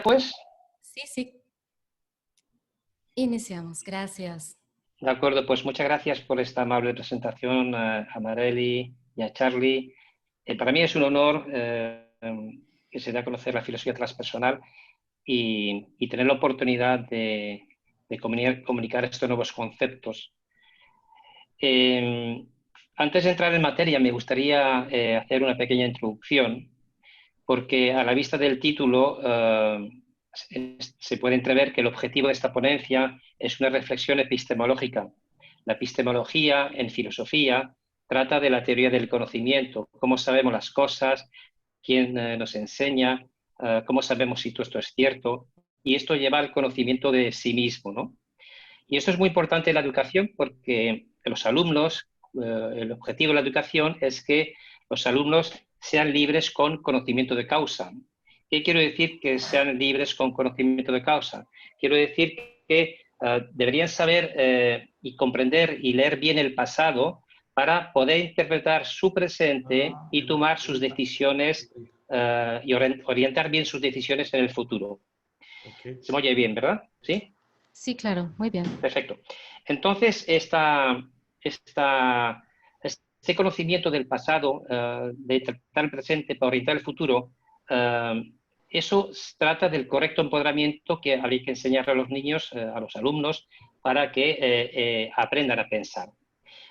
Pues, Sí, sí. Iniciamos. Gracias. de acuerdo, pues muchas gracias por esta amable presentación a Marely y a Charlie. Para mí es un honor que se dé a conocer la filosofía transpersonal y tener la oportunidad de comunicar estos nuevos conceptos. Antes de entrar en materia, me gustaría hacer una pequeña introducción, porque a la vista del título se puede entrever que el objetivo de esta ponencia es una reflexión epistemológica. La epistemología en filosofía trata de la teoría del conocimiento, cómo sabemos las cosas, quién nos enseña, cómo sabemos si todo esto es cierto, y esto lleva al conocimiento de sí mismo, ¿no? Y esto es muy importante en la educación porque los alumnos, el objetivo de la educación es que los alumnos sean libres con conocimiento de causa. ¿Qué quiero decir que sean libres con conocimiento de causa? Quiero decir que deberían saber y comprender y leer bien el pasado para poder interpretar su presente y tomar sus decisiones y orientar bien sus decisiones en el futuro. Okay. ¿Se me oye bien, verdad? ¿Sí? Sí, claro. Muy bien. Perfecto. Entonces, este conocimiento del pasado, de interpretar el presente para orientar el futuro, eso trata del correcto empoderamiento que habría que enseñarle a los niños, a los alumnos, para que aprendan a pensar.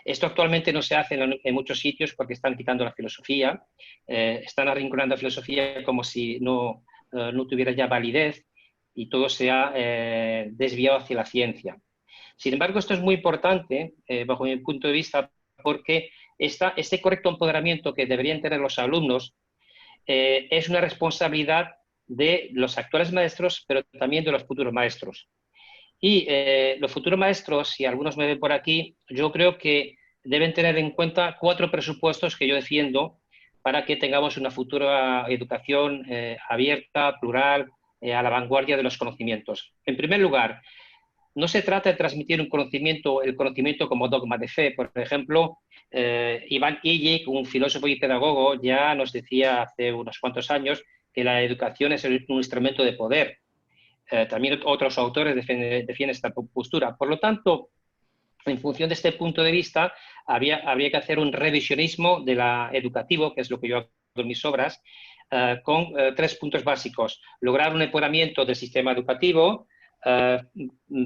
Esto actualmente no se hace en muchos sitios porque están quitando la filosofía, están arrinconando la filosofía como si no tuviera ya validez y todo se ha desviado hacia la ciencia. Sin embargo, esto es muy importante, bajo mi punto de vista, porque este correcto empoderamiento que deberían tener los alumnos es una responsabilidad de los actuales maestros, pero también de los futuros maestros. Y los futuros maestros, si algunos me ven por aquí, yo creo que deben tener en cuenta 4 presupuestos que yo defiendo para que tengamos una futura educación abierta, plural, a la vanguardia de los conocimientos. En primer lugar, no se trata de transmitir el conocimiento como dogma de fe. Por ejemplo, Iván Illich, un filósofo y pedagogo, ya nos decía hace unos cuantos años que la educación es un instrumento de poder. También otros autores defienden esta postura. Por lo tanto, en función de este punto de vista, habría que hacer un revisionismo educativo, que es lo que yo hago en mis obras, con 3 puntos básicos. Lograr un empoderamiento del sistema educativo,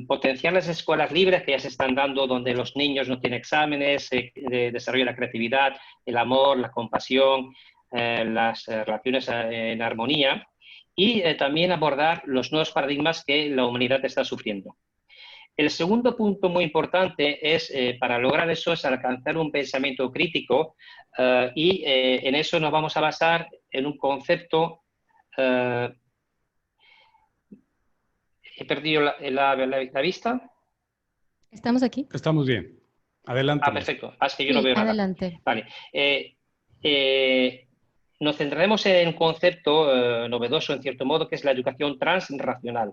potenciar las escuelas libres que ya se están dando, donde los niños no tienen exámenes, desarrollan la creatividad, el amor, la compasión, las relaciones en armonía, y también abordar los nuevos paradigmas que la humanidad está sufriendo. El segundo punto muy importante es, para lograr eso, es alcanzar un pensamiento crítico y en eso nos vamos a basar en un concepto. He perdido la vista. ¿Estamos aquí? Estamos bien. Adelante, maestro. Perfecto. Es que yo no Sí, veo nada. adelante. Vale. Nos centraremos en un concepto novedoso, en cierto modo, que es la educación transracional.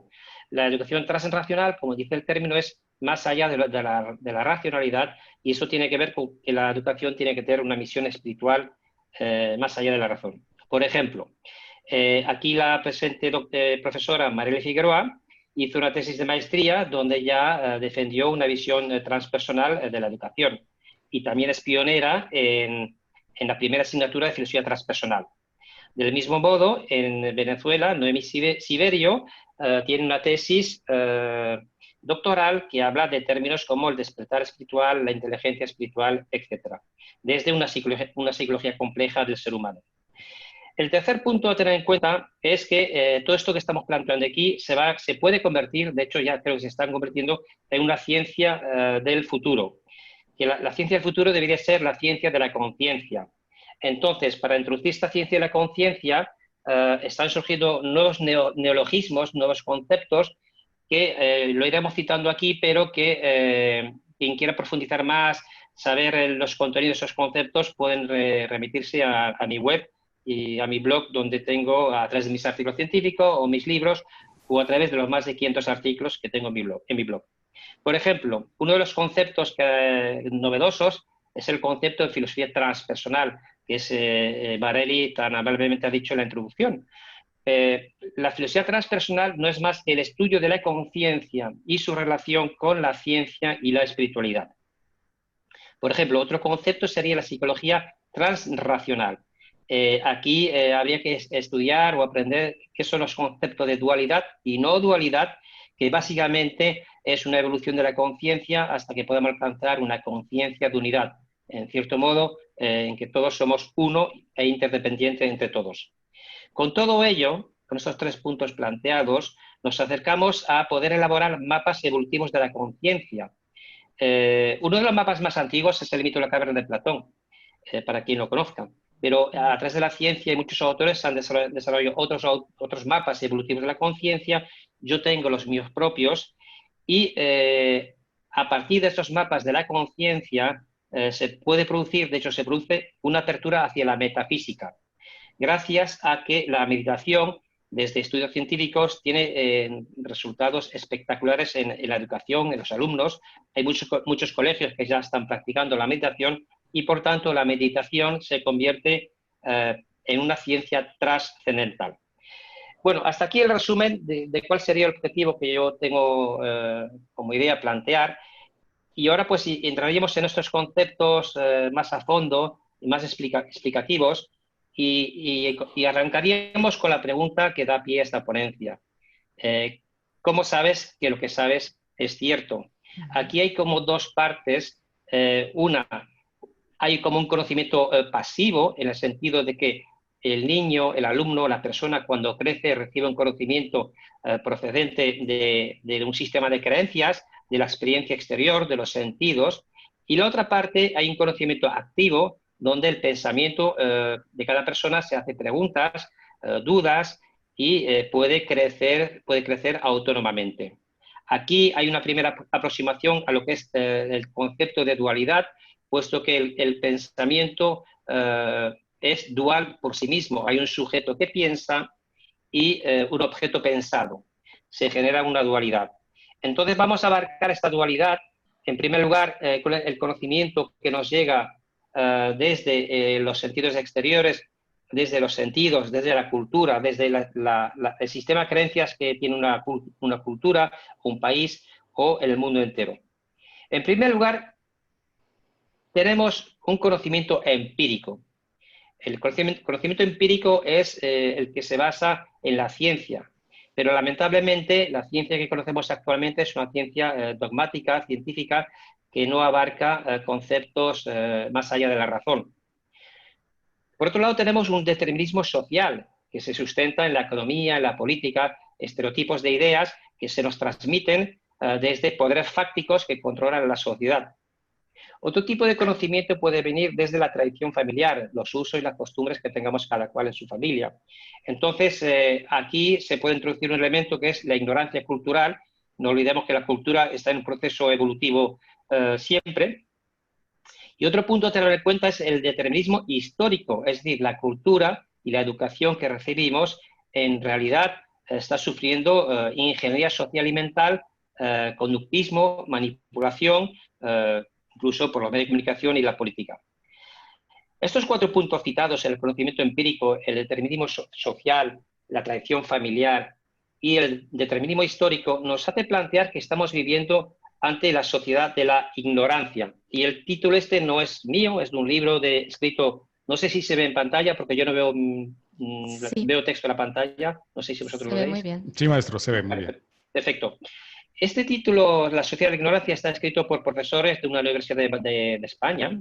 La educación transracional, como dice el término, es más allá de la racionalidad, y eso tiene que ver con que la educación tiene que tener una misión espiritual más allá de la razón. Por ejemplo, aquí la presente profesora Marely Figueroa hizo una tesis de maestría donde ya defendió una visión transpersonal de la educación, y también es pionera en la primera asignatura de filosofía transpersonal. Del mismo modo, en Venezuela, Noemí Siberio tiene una tesis doctoral que habla de términos como el despertar espiritual, la inteligencia espiritual, etc., desde una psicología compleja del ser humano. El tercer punto a tener en cuenta es que todo esto que estamos planteando aquí se puede convertir, de hecho ya creo que se están convirtiendo, en una ciencia del futuro. Que la ciencia del futuro debería ser la ciencia de la conciencia. Entonces, para introducir esta ciencia de la conciencia, están surgiendo nuevos neologismos, nuevos conceptos, que lo iremos citando aquí, pero que quien quiera profundizar más, saber los contenidos de esos conceptos, pueden remitirse a mi web y a mi blog, donde tengo, a través de mis artículos científicos o mis libros, o a través de los más de 500 artículos que tengo en mi blog. Por ejemplo, uno de los conceptos novedosos es el concepto de filosofía transpersonal, que es Marely tan amablemente ha dicho en la introducción. la filosofía transpersonal no es más que el estudio de la conciencia y su relación con la ciencia y la espiritualidad. Por ejemplo, otro concepto sería la psicología transracional. Aquí habría que estudiar o aprender qué son los conceptos de dualidad y no dualidad, que básicamente es una evolución de la conciencia hasta que podamos alcanzar una conciencia de unidad, en cierto modo, en que todos somos uno e interdependientes entre todos. Con todo ello, con estos 3 puntos planteados, nos acercamos a poder elaborar mapas evolutivos de la conciencia. Uno de los mapas más antiguos es el mito de la caverna de Platón, para quien lo conozca. Pero a través de la ciencia y muchos autores han desarrollado otros mapas evolutivos de la conciencia. Yo tengo los míos propios y a partir de estos mapas de la conciencia se puede producir, de hecho se produce una apertura hacia la metafísica, gracias a que la meditación, desde estudios científicos, tiene resultados espectaculares en la educación, en los alumnos. Hay muchos colegios que ya están practicando la meditación y, por tanto, la meditación se convierte en una ciencia trascendental. Bueno, hasta aquí el resumen de cuál sería el objetivo que yo tengo como idea plantear. Y ahora pues entraríamos en estos conceptos más a fondo y más explicativos y arrancaríamos con la pregunta que da pie a esta ponencia. ¿Cómo sabes que lo que sabes es cierto? Aquí hay como 2 partes. Una, hay como un conocimiento pasivo, en el sentido de que el niño, el alumno, la persona cuando crece recibe un conocimiento procedente de un sistema de creencias, de la experiencia exterior, de los sentidos. Y la otra parte, hay un conocimiento activo, donde el pensamiento de cada persona se hace preguntas, dudas y puede crecer autónomamente. Aquí hay una primera aproximación a lo que es el concepto de dualidad, puesto que el pensamiento es dual por sí mismo. Hay un sujeto que piensa y un objeto pensado. Se genera una dualidad. Entonces vamos a abarcar esta dualidad, en primer lugar, con el conocimiento que nos llega desde los sentidos exteriores, desde los sentidos, desde la cultura, desde el sistema de creencias que tiene una cultura, un país o el mundo entero. En primer lugar, tenemos un conocimiento empírico. El conocimiento empírico es el que se basa en la ciencia, pero lamentablemente la ciencia que conocemos actualmente es una ciencia dogmática, científica, que no abarca conceptos más allá de la razón. Por otro lado, tenemos un determinismo social que se sustenta en la economía, en la política, estereotipos de ideas que se nos transmiten desde poderes fácticos que controlan la sociedad. Otro tipo de conocimiento puede venir desde la tradición familiar, los usos y las costumbres que tengamos cada cual en su familia. Entonces, aquí se puede introducir un elemento que es la ignorancia cultural. No olvidemos que la cultura está en un proceso evolutivo siempre. Y otro punto a tener en cuenta es el determinismo histórico, es decir, la cultura y la educación que recibimos en realidad está sufriendo ingeniería social y mental, conductismo, manipulación, incluso por los medios de comunicación y la política. Estos 4 puntos citados, el conocimiento empírico, el determinismo social, la tradición familiar y el determinismo histórico, nos hace plantear que estamos viviendo ante la sociedad de la ignorancia. Y el título este no es mío, es de un libro escrito, no sé si se ve en pantalla, porque yo no veo, veo texto en la pantalla, no sé si vosotros lo veis. Muy bien. Sí, maestro, se ve muy bien. Perfecto. Este título, La sociedad de la ignorancia, está escrito por profesores de una universidad de España,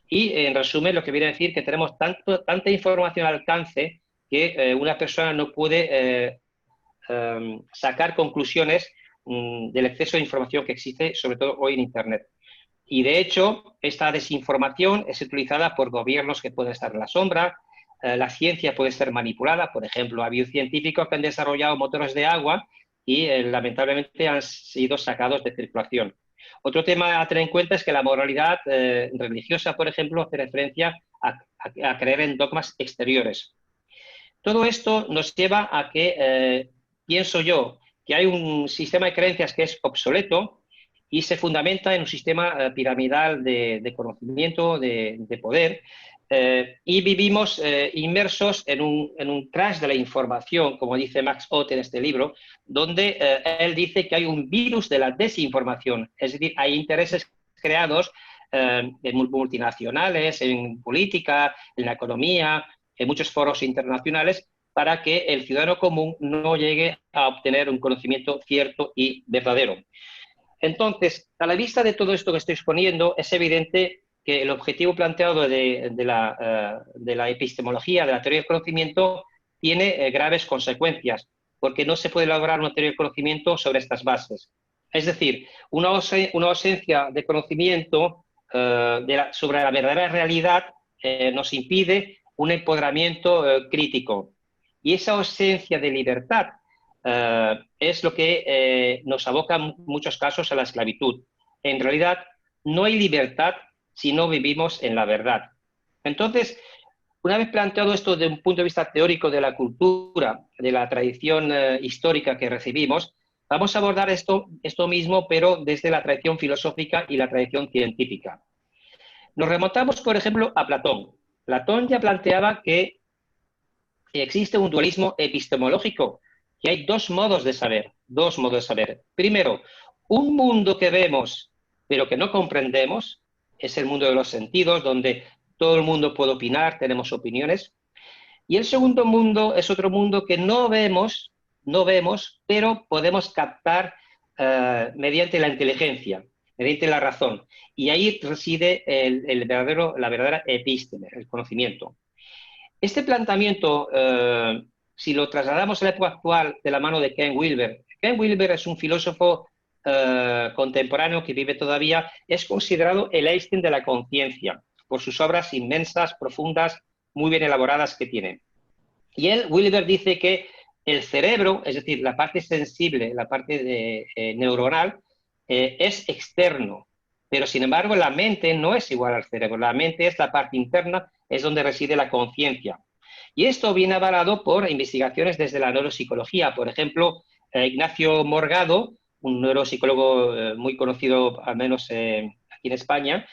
y en resumen lo que viene a decir que tenemos tanta información al alcance que una persona no puede sacar conclusiones del exceso de información que existe, sobre todo hoy en Internet. Y de hecho, esta desinformación es utilizada por gobiernos que pueden estar en la sombra, la ciencia puede ser manipulada. Por ejemplo, ha habido científicos que han desarrollado motores de agua y lamentablemente han sido sacados de circulación. Otro tema a tener en cuenta es que la moralidad religiosa, por ejemplo, hace referencia a creer en dogmas exteriores. Todo esto nos lleva a que, pienso yo, que hay un sistema de creencias que es obsoleto y se fundamenta en un sistema piramidal de conocimiento, de poder, y vivimos inmersos en un crash de la información, como dice Max Ott en este libro, donde él dice que hay un virus de la desinformación, es decir, hay intereses creados en multinacionales, en política, en la economía, en muchos foros internacionales, para que el ciudadano común no llegue a obtener un conocimiento cierto y verdadero. Entonces, a la vista de todo esto que estoy exponiendo, es evidente que el objetivo planteado de la epistemología, de la teoría del conocimiento, tiene graves consecuencias, porque no se puede elaborar una teoría del conocimiento sobre estas bases. Es decir, una ausencia de conocimiento sobre la verdadera realidad nos impide un empoderamiento crítico. Y esa ausencia de libertad es lo que nos aboca en muchos casos a la esclavitud. En realidad, no hay libertad si no vivimos en la verdad. Entonces, una vez planteado esto desde un punto de vista teórico de la cultura, de la tradición histórica que recibimos, vamos a abordar esto mismo, pero desde la tradición filosófica y la tradición científica. Nos remontamos, por ejemplo, a Platón. Platón ya planteaba que existe un dualismo epistemológico, que hay dos modos de saber. Primero, un mundo que vemos pero que no comprendemos, es el mundo de los sentidos, donde todo el mundo puede opinar, tenemos opiniones. Y el segundo mundo es otro mundo que no vemos, pero podemos captar mediante la inteligencia, mediante la razón. Y ahí reside la verdadera epísteme, el conocimiento. Este planteamiento, si lo trasladamos a la época actual de la mano de Ken Wilber es un filósofo contemporáneo que vive todavía, es considerado el Einstein de la conciencia, por sus obras inmensas, profundas, muy bien elaboradas que tiene. Y Wilber dice que el cerebro, es decir, la parte sensible, la parte neuronal, es externo, pero sin embargo la mente no es igual al cerebro, la mente es la parte interna, es donde reside la conciencia. Y esto viene avalado por investigaciones desde la neuropsicología. Por ejemplo, Ignacio Morgado, un neuropsicólogo muy conocido, al menos aquí en España,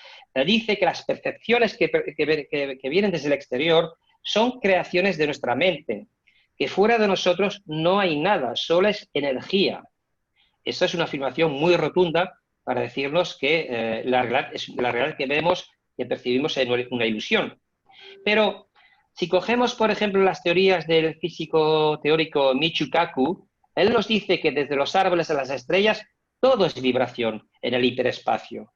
dice que las percepciones que vienen desde el exterior son creaciones de nuestra mente, que fuera de nosotros no hay nada, solo es energía. Esa es una afirmación muy rotunda para decirnos que la realidad que vemos, que percibimos, es una ilusión. Pero si cogemos, por ejemplo, las teorías del físico teórico Michio Kaku, él nos dice que desde los árboles a las estrellas todo es vibración en el hiperespacio.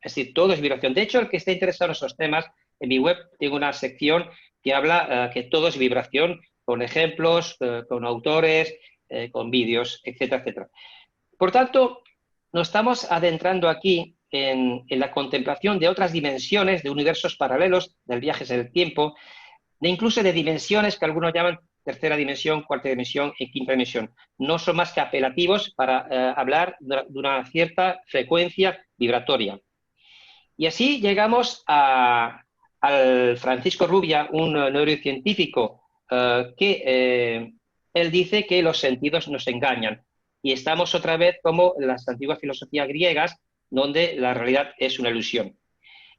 Es decir, todo es vibración. De hecho, el que esté interesado en esos temas, en mi web tengo una sección que habla que todo es vibración, con ejemplos, con autores, con vídeos, etcétera, etcétera. Por tanto, nos estamos adentrando aquí en la contemplación de otras dimensiones, de universos paralelos, del viaje en el tiempo, de incluso de dimensiones que algunos llaman tercera dimensión, cuarta dimensión y quinta dimensión. No son más que apelativos para hablar de una cierta frecuencia vibratoria. Y así llegamos al Francisco Rubia, un neurocientífico, que él dice que los sentidos nos engañan. Y estamos otra vez como en las antiguas filosofías griegas, donde la realidad es una ilusión.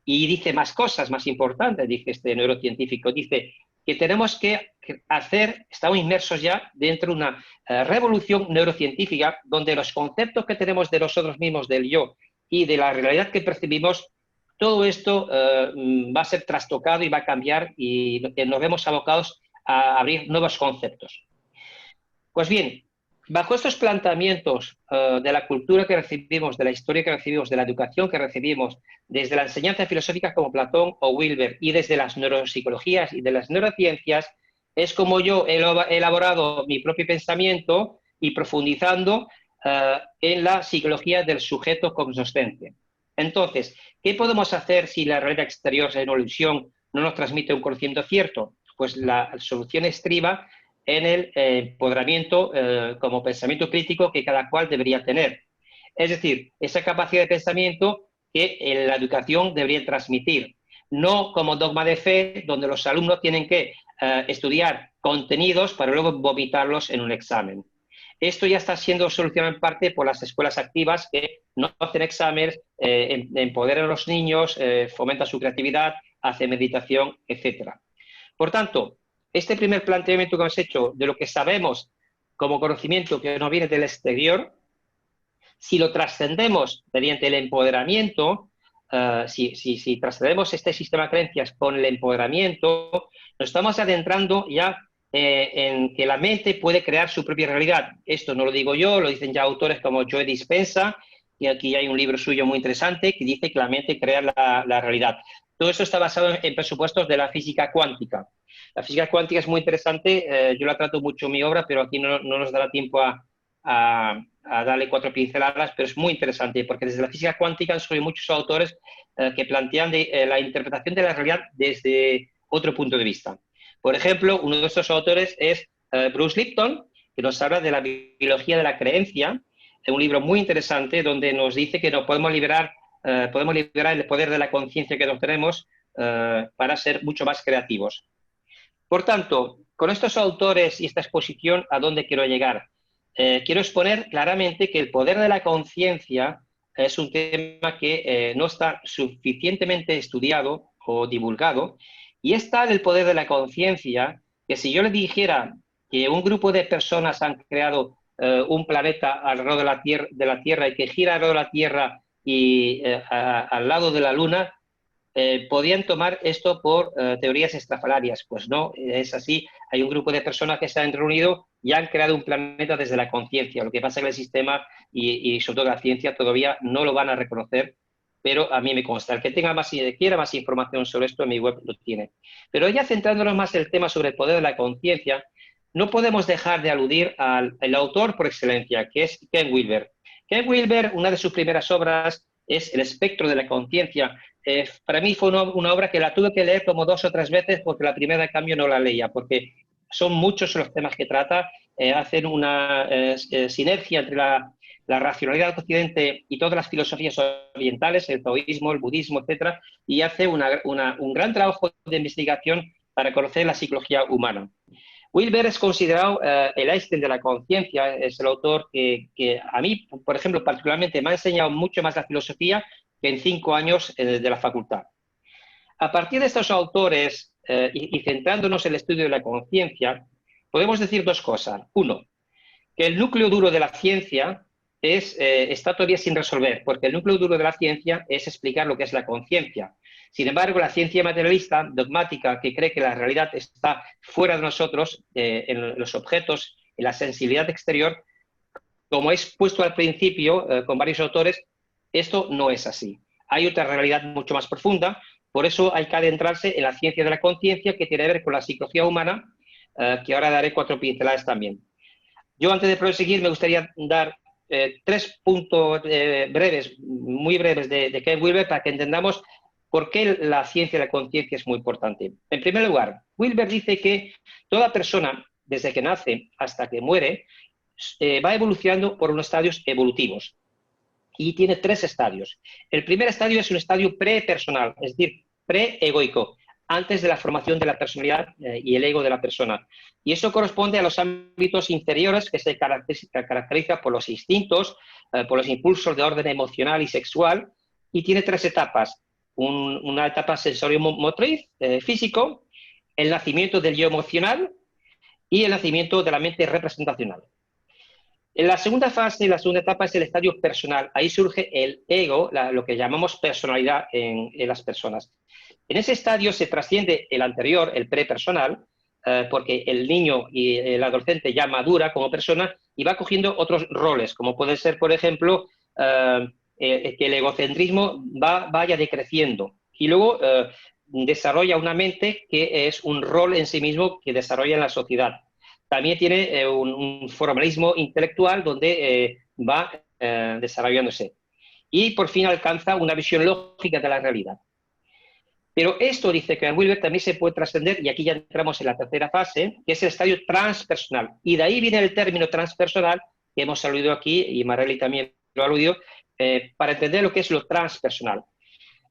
Y dice más cosas más importantes, dice este neurocientífico, dice que tenemos que estamos inmersos ya dentro de una revolución neurocientífica donde los conceptos que tenemos de nosotros mismos, del yo y de la realidad que percibimos, todo esto va a ser trastocado y va a cambiar y nos vemos abocados a abrir nuevos conceptos. Pues bien, bajo estos planteamientos de la cultura que recibimos, de la historia que recibimos, de la educación que recibimos, desde la enseñanza filosófica como Platón o Wilber y desde las neuropsicologías y de las neurociencias, es como yo he elaborado mi propio pensamiento y profundizando en la psicología del sujeto cognoscente. Entonces, ¿qué podemos hacer si la realidad exterior es una ilusión, no nos transmite un conocimiento cierto? Pues la solución estriba en el empoderamiento como pensamiento crítico que cada cual debería tener. Es decir, esa capacidad de pensamiento que la educación debería transmitir, no como dogma de fe, donde los alumnos tienen que estudiar contenidos para luego vomitarlos en un examen. Esto ya está siendo solucionado en parte por las escuelas activas que no hacen exámenes, empoderan a los niños, fomentan su creatividad, hace meditación, etc. Por tanto, este primer planteamiento que hemos hecho de lo que sabemos como conocimiento que nos viene del exterior, si lo trascendemos mediante el empoderamiento, si trascendemos este sistema de creencias con el empoderamiento, nos estamos adentrando ya en que la mente puede crear su propia realidad. Esto no lo digo yo, lo dicen ya autores como Joe Dispenza, y aquí hay un libro suyo muy interesante que dice que la mente crea la realidad. Todo esto está basado en presupuestos de la física cuántica. La física cuántica es muy interesante, yo la trato mucho en mi obra, pero aquí no nos dará tiempo a darle 4 pinceladas, pero es muy interesante, porque desde la física cuántica han surgido muchos autores que plantean la interpretación de la realidad desde otro punto de vista. Por ejemplo, uno de estos autores es Bruce Lipton, que nos habla de la biología de la creencia, un libro muy interesante donde nos dice que nos podemos liberar el poder de la conciencia que nos tenemos para ser mucho más creativos. Por tanto, con estos autores y esta exposición, ¿a dónde quiero llegar? Quiero exponer claramente que el poder de la conciencia es un tema que no está suficientemente estudiado o divulgado, y es tal el poder de la conciencia que si yo le dijera que un grupo de personas han creado un planeta alrededor de la Tierra y que gira alrededor de la Tierra y al lado de la Luna, podían tomar esto por teorías estrafalarias. Pues no, es así. Hay un grupo de personas que se han reunido y han creado un planeta desde la conciencia. Lo que pasa es que el sistema y sobre todo la ciencia todavía no lo van a reconocer, pero a mí me consta. El que quiera más información sobre esto, en mi web lo tiene. Pero ya centrándonos más en el tema sobre el poder de la conciencia, no podemos dejar de aludir al autor por excelencia, que es Ken Wilber. Ken Wilber, una de sus primeras obras es El espectro de la conciencia. Para mí fue una obra que la tuve que leer como 2 o 3 veces porque la primera de cambio no la leía, porque son muchos los temas que trata, hacen una sinergia entre la racionalidad del occidente y todas las filosofías orientales, el taoísmo, el budismo, etcétera, y hace un gran trabajo de investigación para conocer la psicología humana. Wilber es considerado el Einstein de la conciencia, es el autor que a mí, por ejemplo, particularmente me ha enseñado mucho más la filosofía que en 5 años de la facultad. A partir de estos autores y centrándonos en el estudio de la conciencia, podemos decir 2 cosas. Uno, que el núcleo duro de la ciencia está todavía sin resolver, porque el núcleo duro de la ciencia es explicar lo que es la conciencia. Sin embargo, la ciencia materialista, dogmática, que cree que la realidad está fuera de nosotros, en los objetos, en la sensibilidad exterior, como he expuesto al principio con varios autores, esto no es así. Hay otra realidad mucho más profunda, por eso hay que adentrarse en la ciencia de la conciencia, que tiene que ver con la psicología humana, que ahora daré 4 pinceladas también. Yo, antes de proseguir, me gustaría dar 3 puntos muy breves de Ken Wilber para que entendamos por qué la ciencia de la conciencia es muy importante. En primer lugar, Wilber dice que toda persona, desde que nace hasta que muere, va evolucionando por unos estadios evolutivos. Y tiene 3 estadios. El primer estadio es un estadio prepersonal, es decir, pre-egoico, antes de la formación de la personalidad y el ego de la persona. Y eso corresponde a los ámbitos inferiores, que se caracteriza por los instintos, por los impulsos de orden emocional y sexual, y tiene 3 etapas. Una etapa sensorio-motriz, físico, el nacimiento del yo emocional y el nacimiento de la mente representacional. En la segunda fase, la segunda etapa es el estadio personal. Ahí surge el ego, lo que llamamos personalidad en las personas. En ese estadio se trasciende el anterior, el prepersonal, porque el niño y el adolescente ya madura como persona y va cogiendo otros roles, como puede ser, por ejemplo, que el egocentrismo vaya decreciendo. Y luego desarrolla una mente que es un rol en sí mismo que desarrolla en la sociedad. También tiene un formalismo intelectual donde va desarrollándose. Y por fin alcanza una visión lógica de la realidad. Pero esto, dice Ken Wilber, también se puede trascender, y aquí ya entramos en la tercera fase, que es el estadio transpersonal. Y de ahí viene el término transpersonal, que hemos aludido aquí, y Marelli también lo ha aludido, para entender lo que es lo transpersonal.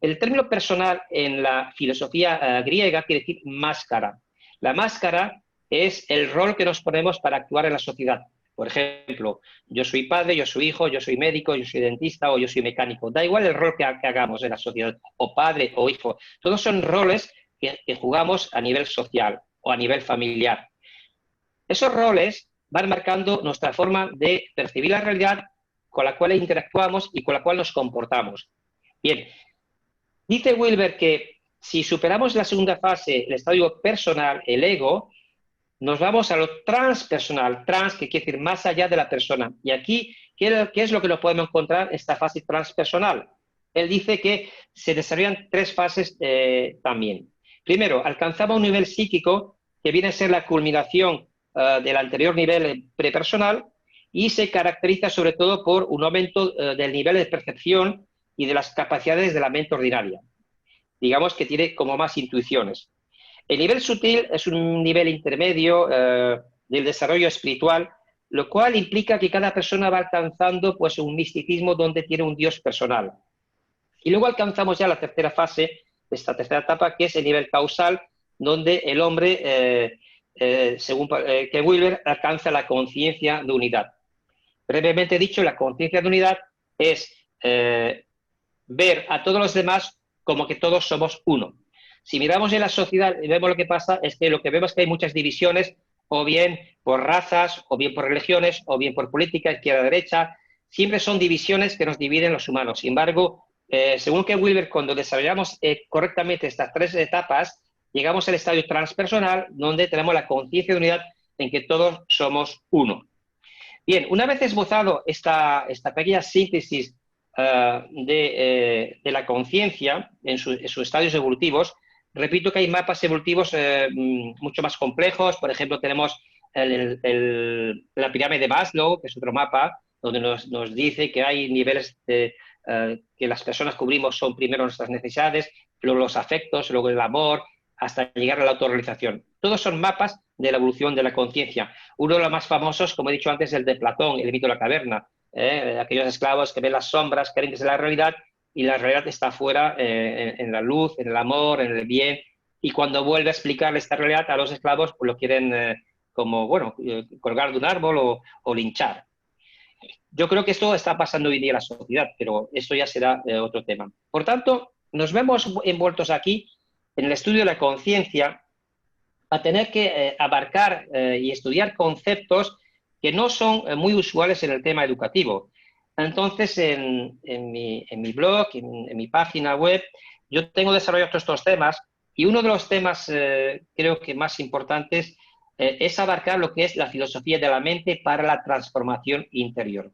El término personal en la filosofía griega quiere decir máscara. La máscara es el rol que nos ponemos para actuar en la sociedad. Por ejemplo, yo soy padre, yo soy hijo, yo soy médico, yo soy dentista o yo soy mecánico. Da igual el rol que hagamos en la sociedad, o padre o hijo. Todos son roles que jugamos a nivel social o a nivel familiar. Esos roles van marcando nuestra forma de percibir la realidad con la cual interactuamos y con la cual nos comportamos. Bien, dice Wilber que si superamos la segunda fase, el estadio personal, el ego, nos vamos a lo transpersonal, trans, que quiere decir más allá de la persona. Y aquí, ¿qué es lo que nos podemos encontrar en esta fase transpersonal? Él dice que se desarrollan 3 fases también. Primero, alcanzamos un nivel psíquico que viene a ser la culminación del anterior nivel prepersonal y se caracteriza sobre todo por un aumento del nivel de percepción y de las capacidades de la mente ordinaria. Digamos que tiene como más intuiciones. El nivel sutil es un nivel intermedio del desarrollo espiritual, lo cual implica que cada persona va alcanzando pues, un misticismo donde tiene un Dios personal. Y luego alcanzamos ya la tercera fase, esta tercera etapa, que es el nivel causal, donde el hombre, según que Wilber, alcanza la conciencia de unidad. Brevemente dicho, la conciencia de unidad es ver a todos los demás como que todos somos uno. Si miramos en la sociedad y vemos lo que pasa, es que lo que vemos es que hay muchas divisiones, o bien por razas, o bien por religiones, o bien por política, izquierda-derecha. Siempre son divisiones que nos dividen los humanos. Sin embargo, según que Wilber, cuando desarrollamos correctamente estas 3 etapas, llegamos al estadio transpersonal, donde tenemos la conciencia de unidad en que todos somos uno. Bien, una vez esbozado esta pequeña síntesis de la conciencia en sus estadios evolutivos, repito que hay mapas evolutivos mucho más complejos. Por ejemplo, tenemos la pirámide de Maslow, que es otro mapa, donde nos dice que hay niveles que las personas cubrimos son primero nuestras necesidades, luego los afectos, luego el amor, hasta llegar a la autorrealización. Todos son mapas de la evolución de la conciencia. Uno de los más famosos, como he dicho antes, es el de Platón, el mito de la caverna. Aquellos esclavos que ven las sombras, creen que es la realidad, y la realidad está fuera en la luz, en el amor, en el bien, y cuando vuelve a explicarle esta realidad a los esclavos, pues lo quieren colgar de un árbol o linchar. Yo creo que esto está pasando hoy en día en la sociedad, pero esto ya será otro tema. Por tanto, nos vemos envueltos aquí en el estudio de la conciencia a tener que abarcar y estudiar conceptos que no son muy usuales en el tema educativo. Entonces, en mi blog, en mi página web, yo tengo desarrollado estos temas, y uno de los temas creo que más importantes es abarcar lo que es la filosofía de la mente para la transformación interior.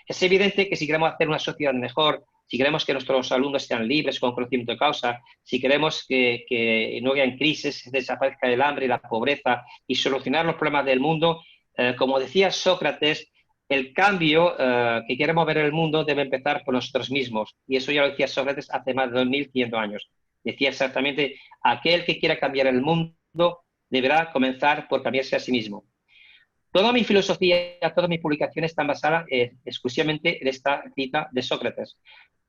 Es evidente que si queremos hacer una sociedad mejor, si queremos que nuestros alumnos sean libres con conocimiento de causa, si queremos que no haya crisis, desaparezca el hambre y la pobreza y solucionar los problemas del mundo, como decía Sócrates, el cambio que queremos ver en el mundo debe empezar por nosotros mismos. Y eso ya lo decía Sócrates hace más de 2100 años. Decía exactamente, aquel que quiera cambiar el mundo deberá comenzar por cambiarse a sí mismo. Toda mi filosofía, todas mis publicaciones están basadas exclusivamente en esta cita de Sócrates.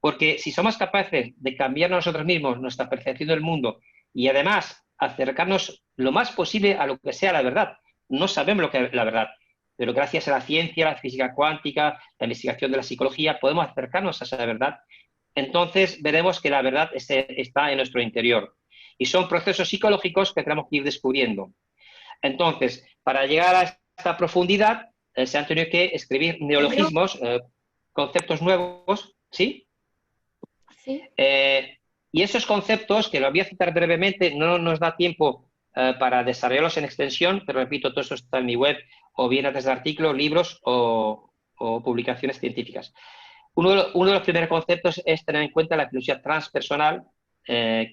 Porque si somos capaces de cambiar nosotros mismos nuestra percepción del mundo y además acercarnos lo más posible a lo que sea la verdad, no sabemos lo que es la verdad, pero gracias a la ciencia, la física cuántica, la investigación de la psicología, podemos acercarnos a esa verdad. Entonces veremos que la verdad está en nuestro interior. Y son procesos psicológicos que tenemos que ir descubriendo. Entonces, para llegar a esta profundidad, se han tenido que escribir neologismos, conceptos nuevos, ¿sí? Sí. Y esos conceptos, que los voy a citar brevemente, no nos da tiempo para desarrollarlos en extensión, pero repito, todo eso está en mi web, o bien a través de artículos, libros o publicaciones científicas. Uno de los primeros conceptos es tener en cuenta la filosofía transpersonal.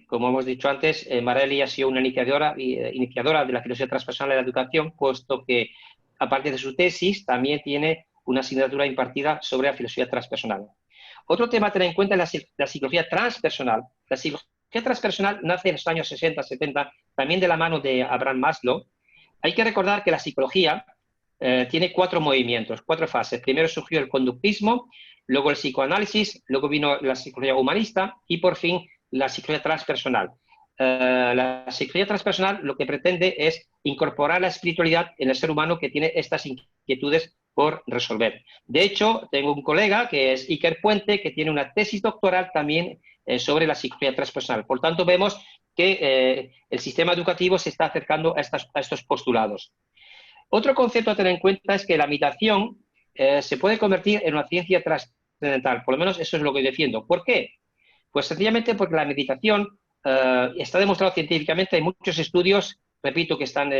Como hemos dicho antes, Marelli ha sido una iniciadora de la filosofía transpersonal de la educación, puesto que, aparte de su tesis, también tiene una asignatura impartida sobre la filosofía transpersonal. Otro tema a tener en cuenta es la psicología transpersonal. La psicología transpersonal nace en los años 60, 70, también de la mano de Abraham Maslow. Hay que recordar que la psicología tiene 4 movimientos, 4 fases. Primero surgió el conductismo, luego el psicoanálisis, luego vino la psicología humanista y por fin la psicología transpersonal. la psicología transpersonal lo que pretende es incorporar la espiritualidad en el ser humano que tiene estas inquietudes por resolver. De hecho, tengo un colega que es Iker Puente, que tiene una tesis doctoral también sobre la psicología transpersonal. Por tanto, vemos que el sistema educativo se está acercando a estos postulados. Otro concepto a tener en cuenta es que la meditación se puede convertir en una ciencia trascendental. Por lo menos eso es lo que defiendo. ¿Por qué? Pues sencillamente porque la meditación está demostrado científicamente, hay muchos estudios, repito, que están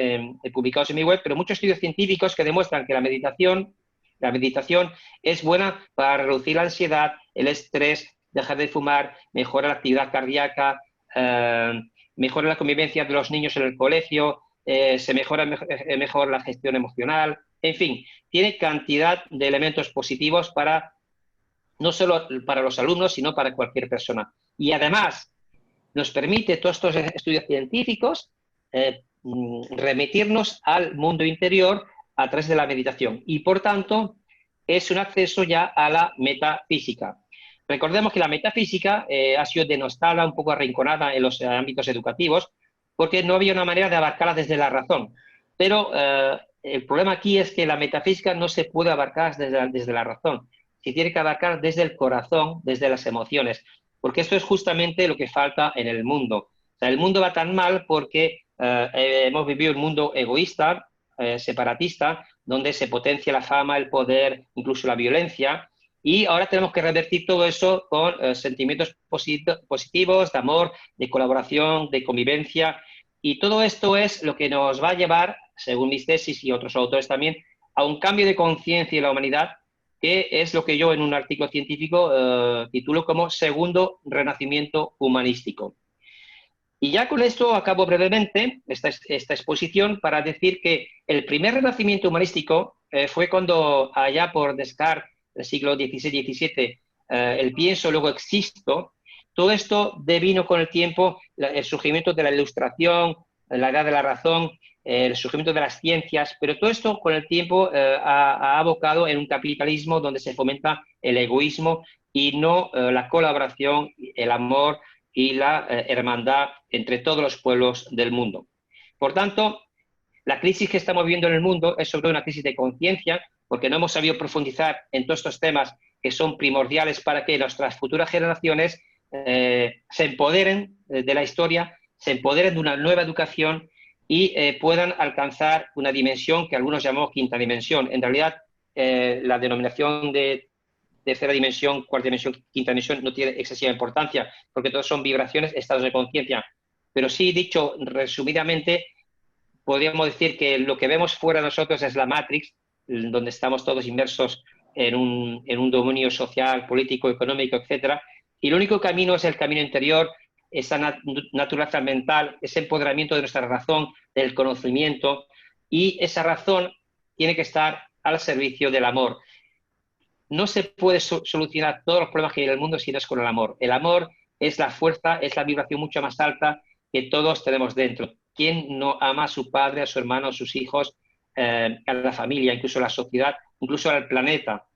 publicados en mi web, pero muchos estudios científicos que demuestran que la meditación es buena para reducir la ansiedad, el estrés, dejar de fumar, mejora la actividad cardíaca, mejora la convivencia de los niños en el colegio, se mejora mejor la gestión emocional, en fin, tiene cantidad de elementos positivos para no solo para los alumnos, sino para cualquier persona. Y además, nos permite todos estos estudios científicos remitirnos al mundo interior a través de la meditación. Y, por tanto, es un acceso ya a la metafísica. Recordemos que la metafísica ha sido denostada, un poco arrinconada en los ámbitos educativos, porque no había una manera de abarcarla desde la razón. Pero el problema aquí es que la metafísica no se puede abarcar desde la razón. Se tiene que abarcar desde el corazón, desde las emociones, porque esto es justamente lo que falta en el mundo. O sea, el mundo va tan mal porque hemos vivido un mundo egoísta, separatista, donde se potencia la fama, el poder, incluso la violencia, y ahora tenemos que revertir todo eso con sentimientos positivos, de amor, de colaboración, de convivencia, y todo esto es lo que nos va a llevar, según mis tesis y otros autores también, a un cambio de conciencia en la humanidad, que es lo que yo en un artículo científico titulo como segundo renacimiento humanístico. Y ya con esto acabo brevemente esta exposición para decir que el primer renacimiento humanístico fue cuando allá por Descartes, el siglo XVI-XVII, el pienso, luego existo. Todo esto devino con el tiempo el surgimiento de la Ilustración, la edad de la razón, el surgimiento de las ciencias, pero todo esto con el tiempo ha abocado en un capitalismo donde se fomenta el egoísmo y no la colaboración, el amor y la hermandad entre todos los pueblos del mundo. Por tanto, la crisis que estamos viviendo en el mundo es sobre todo una crisis de conciencia, porque no hemos sabido profundizar en todos estos temas que son primordiales para que nuestras futuras generaciones se empoderen de la historia, se empoderen de una nueva educación y puedan alcanzar una dimensión que algunos llamamos quinta dimensión. En realidad, la denominación de tercera dimensión, cuarta dimensión, quinta dimensión no tiene excesiva importancia, porque todos son vibraciones, estados de conciencia. Pero sí, dicho resumidamente, podríamos decir que lo que vemos fuera de nosotros es la Matrix, donde estamos todos inmersos en un dominio social, político, económico, etcétera. Y el único camino es el camino interior, esa naturaleza mental, ese empoderamiento de nuestra razón, del conocimiento, y esa razón tiene que estar al servicio del amor. No se puede solucionar todos los problemas que hay en el mundo si no es con el amor. El amor es la fuerza, es la vibración mucho más alta que todos tenemos dentro. ¿Quién no ama a su padre, a su hermano, a sus hijos, a la familia, incluso a la sociedad, incluso al planeta?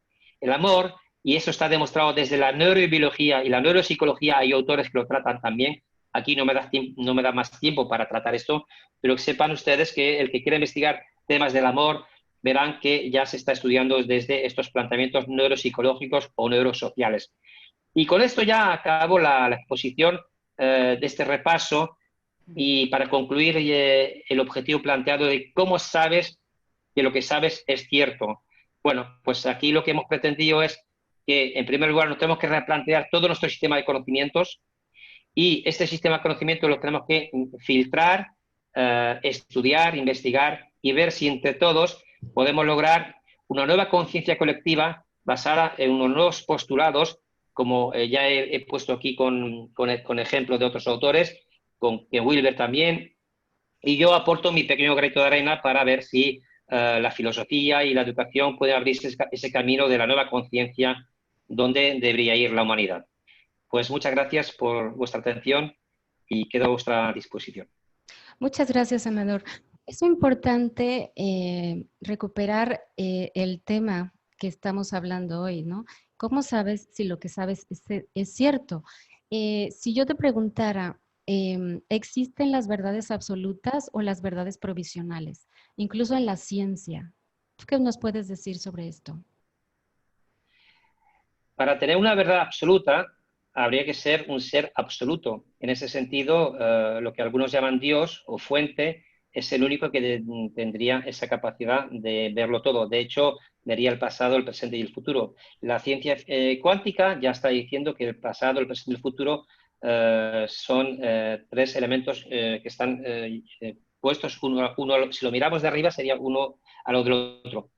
El amor, y eso está demostrado desde la neurobiología y la neuropsicología, hay autores que lo tratan también. Aquí no me da más tiempo para tratar esto, pero que sepan ustedes que el que quiera investigar temas del amor, verán que ya se está estudiando desde estos planteamientos neuropsicológicos o neurosociales. Y con esto ya acabo la exposición de este repaso, y para concluir el objetivo planteado de cómo sabes que lo que sabes es cierto. Bueno, pues aquí lo que hemos pretendido es que, en primer lugar, nos tenemos que replantear todo nuestro sistema de conocimientos, y este sistema de conocimiento lo tenemos que filtrar, estudiar, investigar y ver si entre todos podemos lograr una nueva conciencia colectiva basada en unos nuevos postulados, como ya he puesto aquí con ejemplos de otros autores, con Wilber también, y yo aporto mi pequeño granito de arena para ver si la filosofía y la educación pueden abrirse ese camino de la nueva conciencia donde debería ir la humanidad. Pues muchas gracias por vuestra atención y quedo a vuestra disposición. Muchas gracias, Amador. Es importante recuperar el tema que estamos hablando hoy, ¿no? ¿Cómo sabes si lo que sabes es cierto? Si yo te preguntara, ¿existen las verdades absolutas o las verdades provisionales? Incluso en la ciencia. ¿Qué nos puedes decir sobre esto? Para tener una verdad absoluta, habría que ser un ser absoluto. En ese sentido, lo que algunos llaman Dios o fuente es el único que tendría esa capacidad de verlo todo. De hecho, vería el pasado, el presente y el futuro. La ciencia cuántica ya está diciendo que el pasado, el presente y el futuro son tres elementos que están puestos uno, si lo miramos de arriba, sería uno a lo del otro.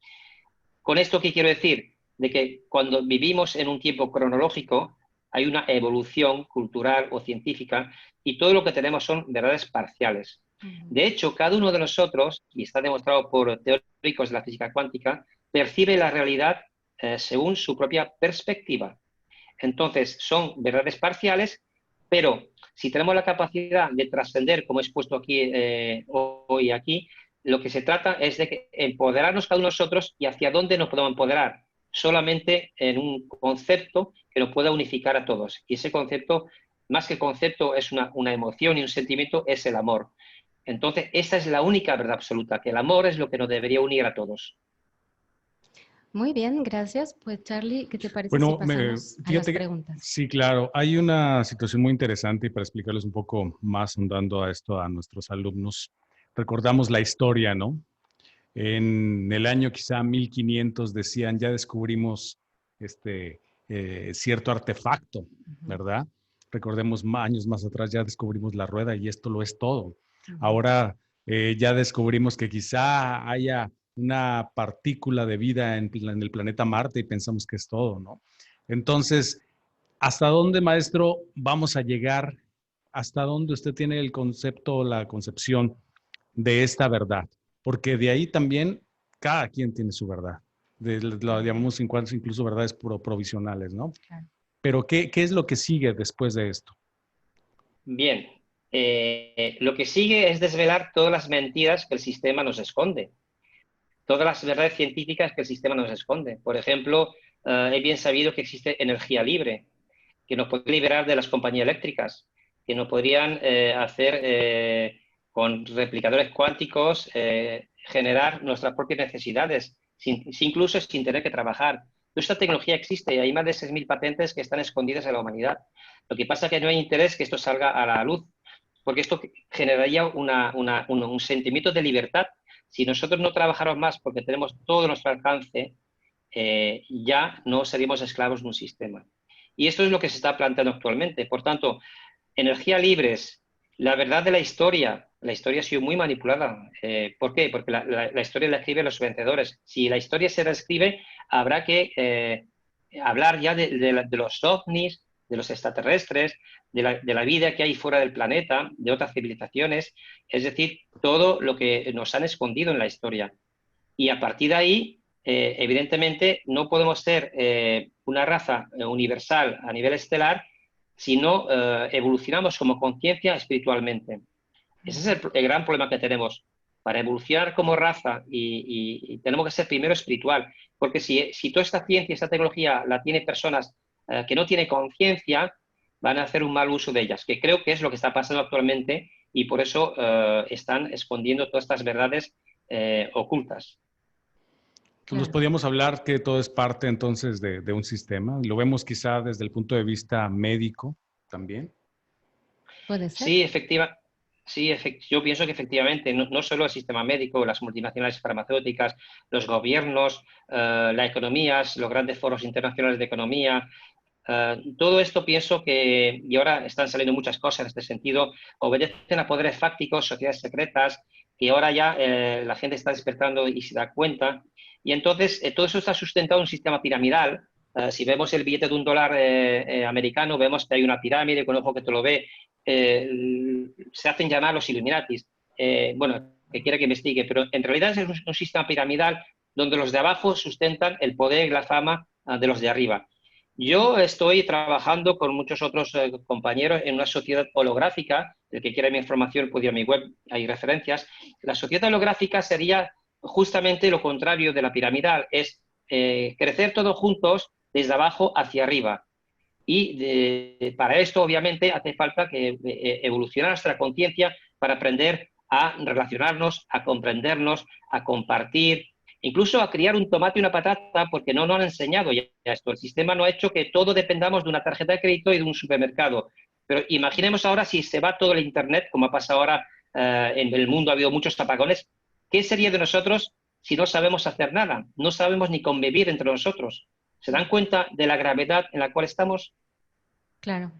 ¿Con esto qué quiero decir? De que cuando vivimos en un tiempo cronológico hay una evolución cultural o científica y todo lo que tenemos son verdades parciales. De hecho, cada uno de nosotros, y está demostrado por teóricos de la física cuántica, percibe la realidad según su propia perspectiva. Entonces, son verdades parciales, pero si tenemos la capacidad de trascender, como he expuesto aquí hoy aquí, lo que se trata es de empoderarnos cada uno de nosotros y hacia dónde nos podemos empoderar. Solamente en un concepto que nos pueda unificar a todos. Y ese concepto, más que concepto, es una emoción y un sentimiento, es el amor. Entonces, esa es la única verdad absoluta, que el amor es lo que nos debería unir a todos. Muy bien, gracias. Pues Charlie, ¿qué te parece Bueno, si pasamos a las preguntas? Sí, claro. Hay una situación muy interesante y para explicarles un poco más, ahondando a esto a nuestros alumnos, recordamos la historia, ¿no? En el año quizá 1500 decían, ya descubrimos cierto artefacto, ¿verdad? Recordemos años más atrás ya descubrimos la rueda y esto lo es todo. Ahora ya descubrimos que quizá haya una partícula de vida en el planeta Marte y pensamos que es todo, ¿no? Entonces, ¿hasta dónde, maestro, vamos a llegar? ¿Hasta dónde usted tiene el concepto, la concepción de esta verdad? Porque de ahí también cada quien tiene su verdad. Lo llamamos incluso verdades provisionales, ¿no? Claro. Pero ¿qué es lo que sigue después de esto? Bien, lo que sigue es desvelar todas las mentiras que el sistema nos esconde, todas las verdades científicas que el sistema nos esconde. Por ejemplo, es bien sabido que existe energía libre, que nos puede liberar de las compañías eléctricas, que nos podrían hacer con replicadores cuánticos generar nuestras propias necesidades, incluso sin tener que trabajar. Toda esta tecnología existe y hay más de 6.000 patentes que están escondidas en la humanidad. Lo que pasa es que no hay interés que esto salga a la luz, porque esto generaría un sentimiento de libertad. Si nosotros no trabajáramos más porque tenemos todo nuestro alcance, ya no seríamos esclavos de un sistema. Y esto es lo que se está planteando actualmente. Por tanto, energías libres, la verdad de la historia ha sido muy manipulada. ¿Por qué? Porque la historia la escriben los vencedores. Si la historia se reescribe, habrá que hablar ya de los ovnis, de los extraterrestres, de la vida que hay fuera del planeta, de otras civilizaciones, es decir, todo lo que nos han escondido en la historia. Y a partir de ahí, evidentemente, no podemos ser una raza universal a nivel estelar si no evolucionamos como conciencia espiritualmente. Ese es el gran problema que tenemos. Para evolucionar como raza y tenemos que ser primero espiritual, porque si toda esta ciencia, esta tecnología la tiene personas que no tienen conciencia, van a hacer un mal uso de ellas, que creo que es lo que está pasando actualmente y por eso están escondiendo todas estas verdades ocultas. Nos podríamos hablar que todo es parte entonces de un sistema. Lo vemos quizá desde el punto de vista médico también. ¿Puede ser? Sí, yo pienso que efectivamente no solo el sistema médico, las multinacionales farmacéuticas, los gobiernos, las economías, los grandes foros internacionales de economía, todo esto pienso que, y ahora están saliendo muchas cosas en este sentido, obedecen a poderes fácticos, sociedades secretas, y ahora ya la gente está despertando y se da cuenta. Y entonces todo eso está sustentado en un sistema piramidal. Si vemos el billete de $1 americano, vemos que hay una pirámide con ojo que te lo ve. Se hacen llamar los Illuminatis. Bueno, que quiera que investigue, pero en realidad es un sistema piramidal donde los de abajo sustentan el poder y la fama de los de arriba. Yo estoy trabajando con muchos otros compañeros en una sociedad holográfica. El que quiera mi información puede ir a mi web, hay referencias. La sociedad holográfica sería justamente lo contrario de la piramidal, es crecer todos juntos desde abajo hacia arriba. Y para esto, obviamente, hace falta que evolucione nuestra conciencia para aprender a relacionarnos, a comprendernos, a compartir, incluso a criar un tomate y una patata, porque no nos han enseñado ya esto. El sistema no ha hecho que todo dependamos de una tarjeta de crédito y de un supermercado. Pero imaginemos ahora si se va todo el Internet, como ha pasado ahora en el mundo, ha habido muchos apagones. ¿Qué sería de nosotros si no sabemos hacer nada? No sabemos ni convivir entre nosotros. ¿Se dan cuenta de la gravedad en la cual estamos? Claro.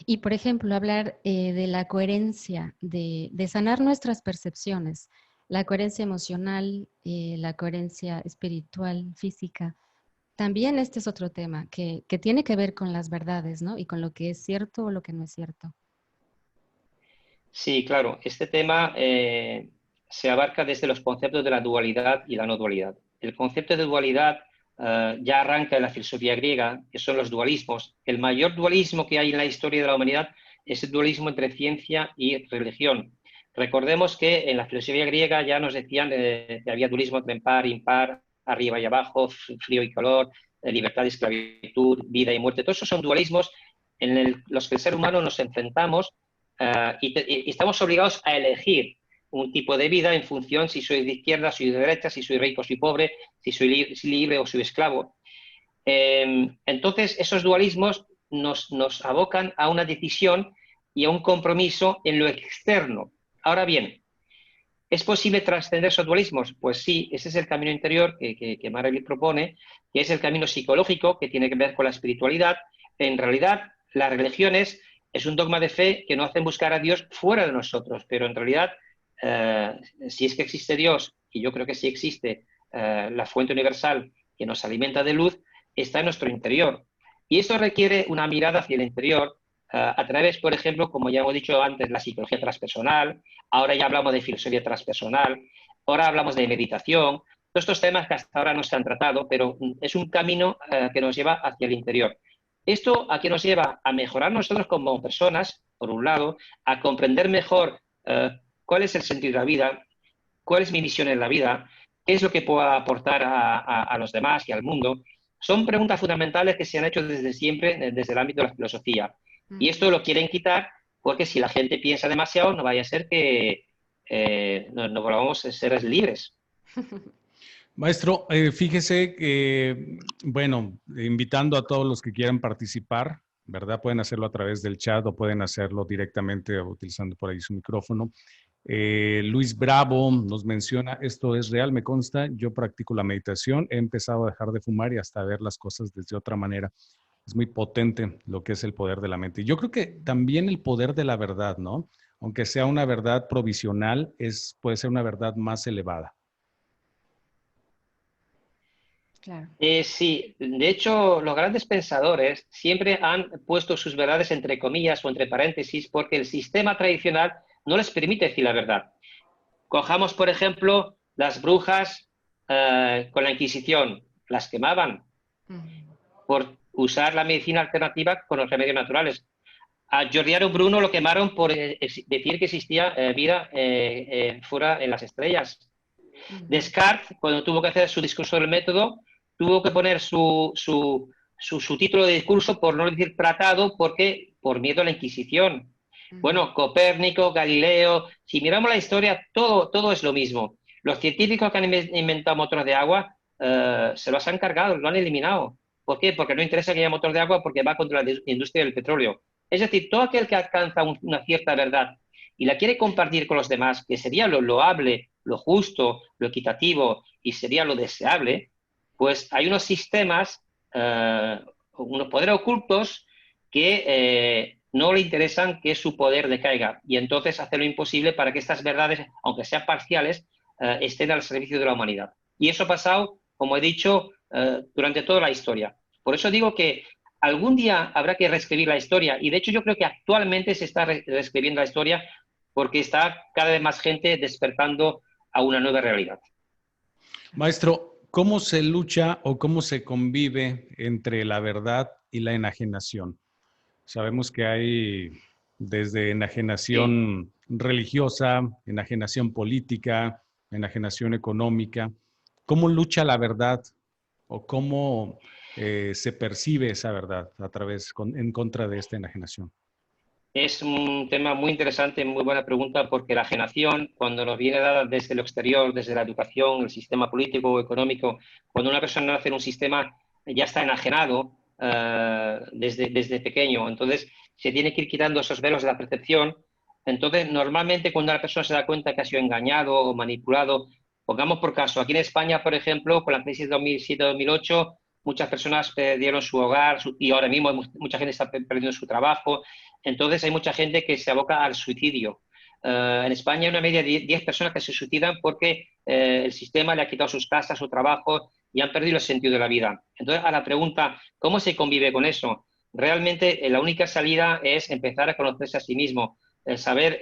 Y, por ejemplo, hablar de la coherencia, de sanar nuestras percepciones, la coherencia emocional, la coherencia espiritual, física. También este es otro tema que tiene que ver con las verdades, ¿no? Y con lo que es cierto o lo que no es cierto. Sí, claro. Este tema se abarca desde los conceptos de la dualidad y la no dualidad. El concepto de dualidad ya arranca en la filosofía griega, que son los dualismos. El mayor dualismo que hay en la historia de la humanidad es el dualismo entre ciencia y religión. Recordemos que en la filosofía griega ya nos decían que había dualismo entre par, impar, arriba y abajo, frío y calor, libertad y esclavitud, vida y muerte. Todos esos son dualismos en los que el ser humano nos enfrentamos y estamos obligados a elegir un tipo de vida en función si soy de izquierda, soy de derecha, si soy rico, soy pobre, si soy libre o soy esclavo. Entonces, esos dualismos nos abocan a una decisión y a un compromiso en lo externo. Ahora bien, ¿es posible trascender esos dualismos? Pues sí, ese es el camino interior que Marelli propone, que es el camino psicológico que tiene que ver con la espiritualidad. En realidad, las religiones es un dogma de fe que nos hacen buscar a Dios fuera de nosotros, pero en realidad, si es que existe Dios, y yo creo que sí existe, la fuente universal que nos alimenta de luz, está en nuestro interior. Y esto requiere una mirada hacia el interior a través, por ejemplo, como ya hemos dicho antes, la psicología transpersonal, ahora ya hablamos de filosofía transpersonal, ahora hablamos de meditación, todos estos temas que hasta ahora no se han tratado, pero es un camino que nos lleva hacia el interior. ¿Esto a qué nos lleva? A mejorar nosotros como personas, por un lado, a comprender mejor cuál es el sentido de la vida, cuál es mi misión en la vida, qué es lo que puedo aportar a los demás y al mundo. Son preguntas fundamentales que se han hecho desde siempre, desde el ámbito de la filosofía. Y esto lo quieren quitar porque si la gente piensa demasiado, no vaya a ser que no volvamos seres libres. Maestro, fíjese que, bueno, invitando a todos los que quieran participar, ¿verdad? Pueden hacerlo a través del chat o pueden hacerlo directamente utilizando por ahí su micrófono. Luis Bravo nos menciona, esto es real, me consta, yo practico la meditación, he empezado a dejar de fumar y hasta ver las cosas desde otra manera. Es muy potente lo que es el poder de la mente. Yo creo que también el poder de la verdad, ¿no? Aunque sea una verdad provisional, puede ser una verdad más elevada. Claro. Sí, de hecho, los grandes pensadores siempre han puesto sus verdades entre comillas o entre paréntesis porque el sistema tradicional no les permite decir la verdad. Cojamos, por ejemplo, las brujas con la Inquisición, las quemaban por usar la medicina alternativa con los remedios naturales. A Giordano Bruno lo quemaron por decir que existía vida fuera en las estrellas. Descartes, cuando tuvo que hacer su discurso del método, tuvo que poner su título de discurso por no decir tratado, porque por miedo a la Inquisición. Bueno, Copérnico, Galileo, si miramos la historia, todo es lo mismo. Los científicos que han inventado motores de agua se los han cargado, lo han eliminado. ¿Por qué? Porque no interesa que haya motor de agua porque va contra la industria del petróleo. Es decir, todo aquel que alcanza una cierta verdad y la quiere compartir con los demás, que sería lo loable, lo justo, lo equitativo y sería lo deseable, pues hay unos sistemas, unos poderes ocultos que no le interesan que su poder decaiga y entonces hace lo imposible para que estas verdades, aunque sean parciales, estén al servicio de la humanidad. Y eso ha pasado, como he dicho, durante toda la historia. Por eso digo que algún día habrá que reescribir la historia y de hecho yo creo que actualmente se está reescribiendo la historia porque está cada vez más gente despertando a una nueva realidad. Maestro, ¿cómo se lucha o cómo se convive entre la verdad y la enajenación? Sabemos que hay desde enajenación religiosa, enajenación política, enajenación económica. ¿Cómo lucha la verdad o cómo se percibe esa verdad a través, en contra de esta enajenación? Es un tema muy interesante, muy buena pregunta, porque la enajenación, cuando nos viene dada desde lo exterior, desde la educación, el sistema político o económico, cuando una persona nace en un sistema ya está enajenado desde pequeño, entonces se tiene que ir quitando esos velos de la percepción. Entonces, normalmente cuando una persona se da cuenta que ha sido engañado o manipulado, pongamos por caso, aquí en España, por ejemplo, con la crisis de 2007-2008, muchas personas perdieron su hogar y ahora mismo mucha gente está perdiendo su trabajo. Entonces hay mucha gente que se aboca al suicidio. En España hay una media de 10 personas que se suicidan porque el sistema le ha quitado sus casas, su trabajo y han perdido el sentido de la vida. Entonces, a la pregunta, ¿cómo se convive con eso? Realmente la única salida es empezar a conocerse a sí mismo, saber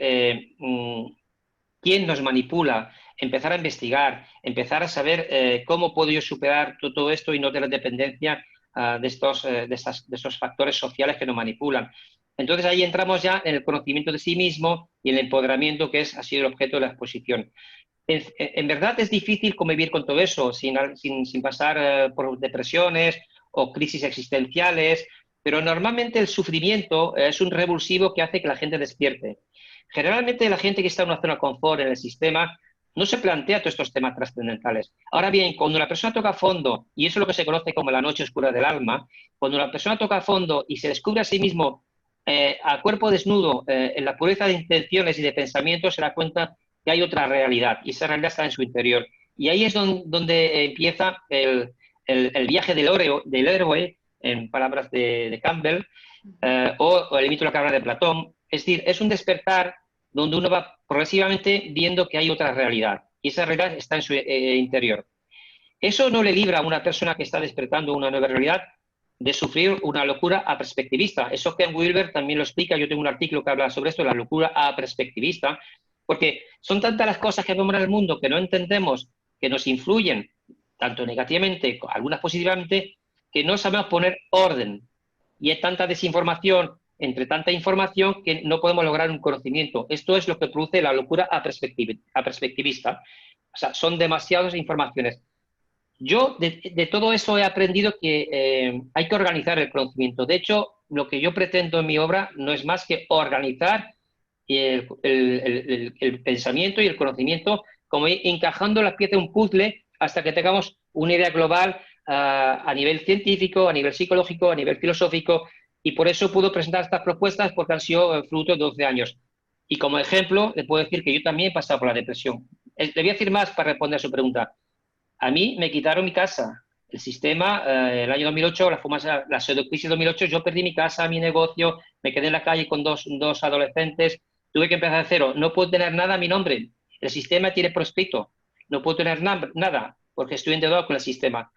quién nos manipula, empezar a investigar, empezar a saber cómo puedo yo superar todo esto y no tener dependencia de estos factores sociales que nos manipulan. Entonces ahí entramos ya en el conocimiento de sí mismo y en el empoderamiento que ha sido el objeto de la exposición. En verdad es difícil convivir con todo eso sin pasar por depresiones o crisis existenciales, pero normalmente el sufrimiento es un revulsivo que hace que la gente despierte. Generalmente la gente que está en una zona de confort en el sistema no se plantea todos estos temas trascendentales. Ahora bien, cuando una persona toca a fondo, y eso es lo que se conoce como la noche oscura del alma, cuando una persona toca a fondo y se descubre a sí mismo a cuerpo desnudo, en la pureza de intenciones y de pensamientos, se da cuenta que hay otra realidad, y esa realidad está en su interior. Y ahí es donde empieza el viaje del héroe, en palabras de Campbell, o el mito de la cabra de Platón. Es decir, es un despertar donde uno va progresivamente viendo que hay otra realidad, y esa realidad está en su interior. Eso no le libra a una persona que está despertando una nueva realidad de sufrir una locura aperspectivista. Eso Ken Wilber también lo explica. Yo tengo un artículo que habla sobre esto, la locura aperspectivista, porque son tantas las cosas que vemos en el mundo que no entendemos, que nos influyen, tanto negativamente, algunas positivamente, que no sabemos poner orden. Y hay tanta desinformación entre tanta información que no podemos lograr un conocimiento. Esto es lo que produce la locura aperspectivista. O sea, son demasiadas informaciones. Yo de todo eso he aprendido que hay que organizar el conocimiento. De hecho, lo que yo pretendo en mi obra no es más que organizar el pensamiento y el conocimiento, como ir encajando las piezas de un puzzle hasta que tengamos una idea global a nivel científico, a nivel psicológico, a nivel filosófico, y por eso puedo presentar estas propuestas porque han sido fruto de 12 años. Y como ejemplo, le puedo decir que yo también he pasado por la depresión. Le voy a decir más para responder a su pregunta. A mí me quitaron mi casa. El sistema, el año 2008, la pseudocrisis 2008, yo perdí mi casa, mi negocio, me quedé en la calle con dos adolescentes, tuve que empezar de cero. No puedo tener nada a mi nombre. El sistema tiene proscrito. No puedo tener nada porque estoy endeudado con el sistema.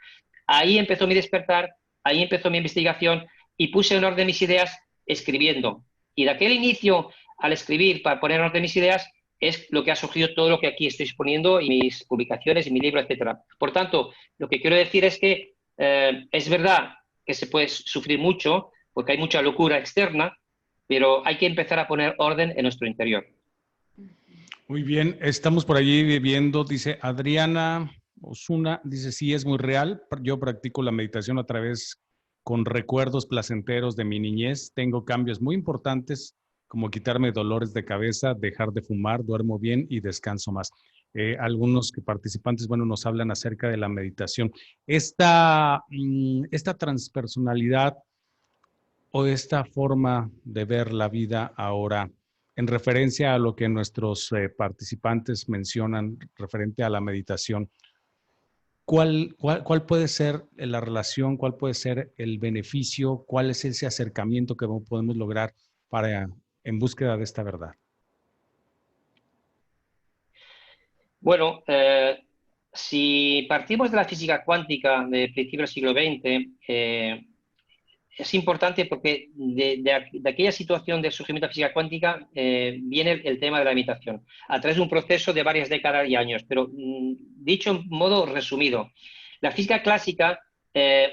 Ahí empezó mi despertar, ahí empezó mi investigación y puse en orden mis ideas escribiendo. Y de aquel inicio al escribir para poner en orden mis ideas es lo que ha surgido todo lo que aquí estoy exponiendo y mis publicaciones y mi libro, etcétera. Por tanto, lo que quiero decir es que es verdad que se puede sufrir mucho porque hay mucha locura externa, pero hay que empezar a poner orden en nuestro interior. Muy bien, estamos por allí viendo, dice Adriana Osuna, dice, sí, es muy real. Yo practico la meditación a través con recuerdos placenteros de mi niñez. Tengo cambios muy importantes como quitarme dolores de cabeza, dejar de fumar, duermo bien y descanso más. Algunos participantes, bueno, nos hablan acerca de la meditación. Esta transpersonalidad o esta forma de ver la vida ahora, en referencia a lo que nuestros participantes mencionan referente a la meditación, ¿cuál puede ser la relación, cuál puede ser el beneficio, cuál es ese acercamiento que podemos lograr en búsqueda de esta verdad? Bueno, si partimos de la física cuántica de principios del siglo XX, es importante porque de aquella situación de surgimiento de física cuántica viene el tema de la meditación, a través de un proceso de varias décadas y años, pero dicho en modo resumido, la física clásica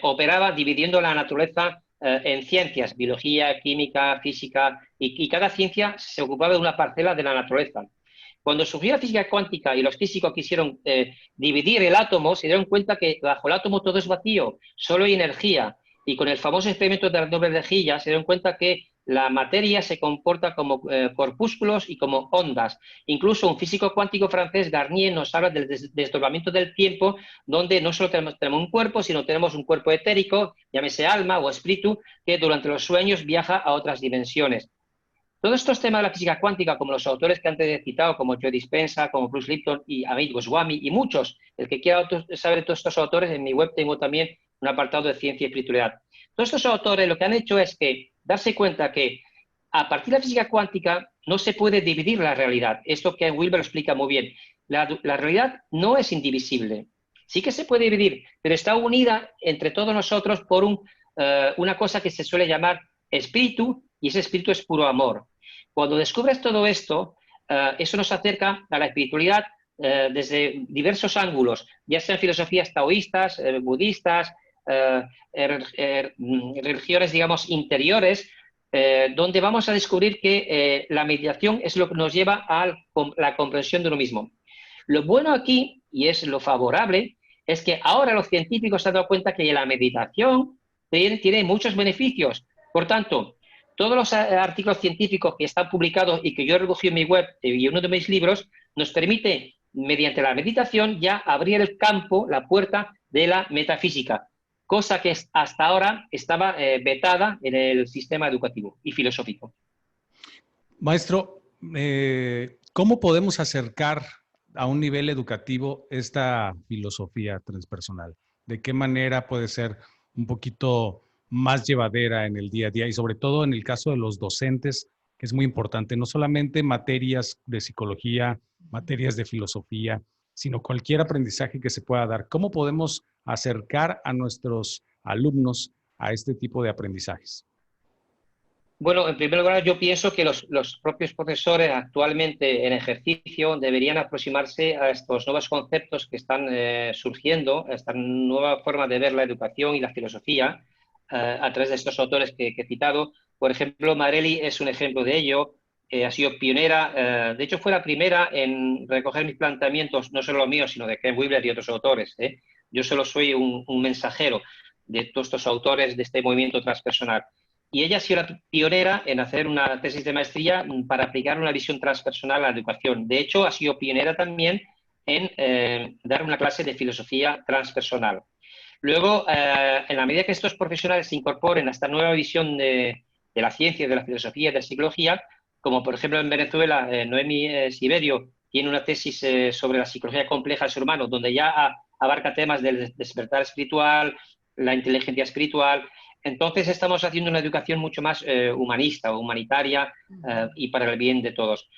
operaba dividiendo la naturaleza en ciencias, biología, química, física, y cada ciencia se ocupaba de una parcela de la naturaleza. Cuando surgió la física cuántica y los físicos quisieron dividir el átomo, se dieron cuenta que bajo el átomo todo es vacío, solo hay energía. Y con el famoso experimento de la doble rejilla se dieron cuenta que la materia se comporta como corpúsculos y como ondas. Incluso un físico cuántico francés, Garnier, nos habla del desdoblamiento del tiempo, donde no solo tenemos un cuerpo, sino tenemos un cuerpo etérico, llámese alma o espíritu, que durante los sueños viaja a otras dimensiones. Todos estos temas de la física cuántica, como los autores que antes he citado, como Joe Dispenza, como Bruce Lipton y Amit Goswami, y muchos, el que quiera saber de todos estos autores, en mi web tengo también un apartado de ciencia y espiritualidad. Todos estos autores lo que han hecho es que darse cuenta que a partir de la física cuántica no se puede dividir la realidad. Esto que Wilber lo explica muy bien. La realidad no es indivisible. Sí que se puede dividir, pero está unida entre todos nosotros por una cosa que se suele llamar espíritu, y ese espíritu es puro amor. Cuando descubres todo esto, eso nos acerca a la espiritualidad desde diversos ángulos, ya sean filosofías taoístas, budistas, religiones, digamos, interiores, donde vamos a descubrir que la meditación es lo que nos lleva a la comprensión de uno mismo. Lo bueno aquí, y es lo favorable, es que ahora los científicos se han dado cuenta que la meditación tiene muchos beneficios. Por tanto, todos los artículos científicos que están publicados y que yo he recogido en mi web y en uno de mis libros, nos permite, mediante la meditación, ya abrir el campo, la puerta de la metafísica, cosa que hasta ahora estaba vetada en el sistema educativo y filosófico. Maestro, ¿cómo podemos acercar a un nivel educativo esta filosofía transpersonal? ¿De qué manera puede ser un poquito más llevadera en el día a día y sobre todo en el caso de los docentes, que es muy importante, no solamente materias de psicología, materias de filosofía, sino cualquier aprendizaje que se pueda dar? ¿Cómo podemos acercar a nuestros alumnos a este tipo de aprendizajes? Bueno, en primer lugar, yo pienso que los propios profesores actualmente en ejercicio deberían aproximarse a estos nuevos conceptos que están surgiendo, a esta nueva forma de ver la educación y la filosofía a través de estos autores que he citado. Por ejemplo, Marelli es un ejemplo de ello, ha sido pionera, de hecho fue la primera en recoger mis planteamientos, no solo los míos, sino de Ken Wilber y otros autores. Yo solo soy un mensajero de todos estos autores de este movimiento transpersonal. Y ella ha sido la pionera en hacer una tesis de maestría para aplicar una visión transpersonal a la educación. De hecho, ha sido pionera también en dar una clase de filosofía transpersonal. Luego, en la medida que estos profesionales se incorporen a esta nueva visión de la ciencia, de la filosofía, de la psicología, como por ejemplo en Venezuela, Noemi Siberio tiene una tesis sobre la psicología compleja del ser humano, donde ya abarca temas del despertar espiritual, la inteligencia espiritual. Entonces estamos haciendo una educación mucho más humanista o humanitaria y para el bien de todos.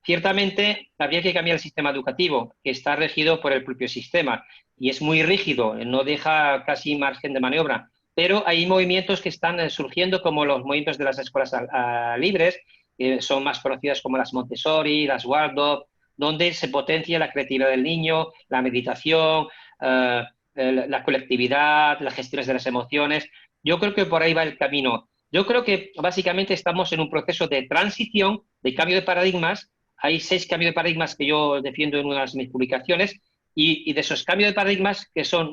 Ciertamente habría que cambiar el sistema educativo, que está regido por el propio sistema y es muy rígido, no deja casi margen de maniobra, pero hay movimientos que están surgiendo como los movimientos de las escuelas libres, que son más conocidas como las Montessori, las Waldorf, donde se potencia la creatividad del niño, la meditación, la colectividad, las gestiones de las emociones. Yo creo que por ahí va el camino. Yo creo que básicamente estamos en un proceso de transición, de cambio de paradigmas. Hay 6 cambios de paradigmas que yo defiendo en unas de mis publicaciones y de esos cambios de paradigmas que son,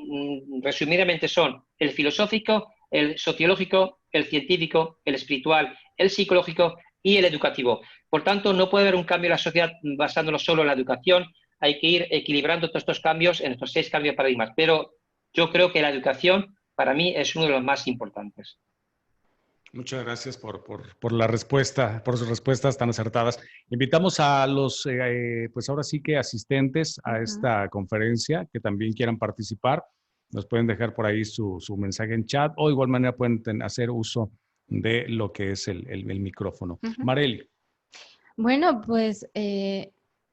resumidamente, son el filosófico, el sociológico, el científico, el espiritual, el psicológico y el educativo. Por tanto, no puede haber un cambio en la sociedad basándolo solo en la educación. Hay que ir equilibrando todos estos cambios en estos 6 cambios de paradigmas. Pero yo creo que la educación para mí es uno de los más importantes. Muchas gracias por la respuesta, por sus respuestas tan acertadas. Invitamos a los, pues ahora sí que asistentes a esta conferencia que también quieran participar. Nos pueden dejar por ahí su mensaje en chat o de igual manera pueden hacer uso de lo que es el micrófono. Marely. Bueno, pues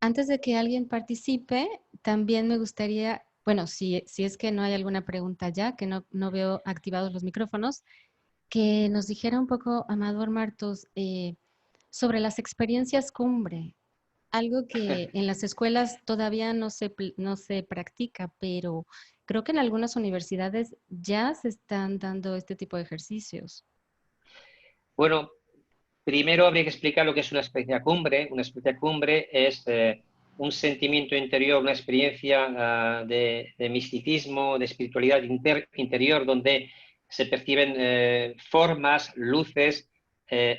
antes de que alguien participe, también me gustaría, bueno, si es que no hay alguna pregunta ya, que no veo activados los micrófonos, que nos dijera un poco, Amador Martos, sobre las experiencias cumbre, algo que en las escuelas todavía no se practica, pero creo que en algunas universidades ya se están dando este tipo de ejercicios. Bueno, primero habría que explicar lo que es una experiencia cumbre. Una experiencia cumbre es un sentimiento interior, una experiencia de misticismo, de espiritualidad interior, donde se perciben formas, luces,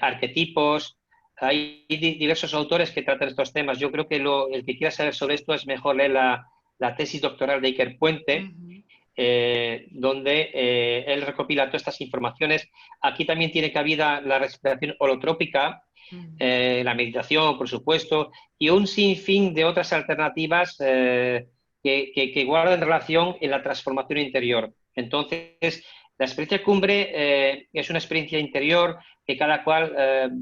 arquetipos. Hay diversos autores que tratan estos temas. Yo creo que el que quiera saber sobre esto es mejor leer la tesis doctoral de Iker Puente, donde él recopila todas estas informaciones. Aquí también tiene cabida la respiración holotrópica, la meditación, por supuesto, y un sinfín de otras alternativas que guardan relación en la transformación interior. Entonces, la experiencia cumbre es una experiencia interior que cada cual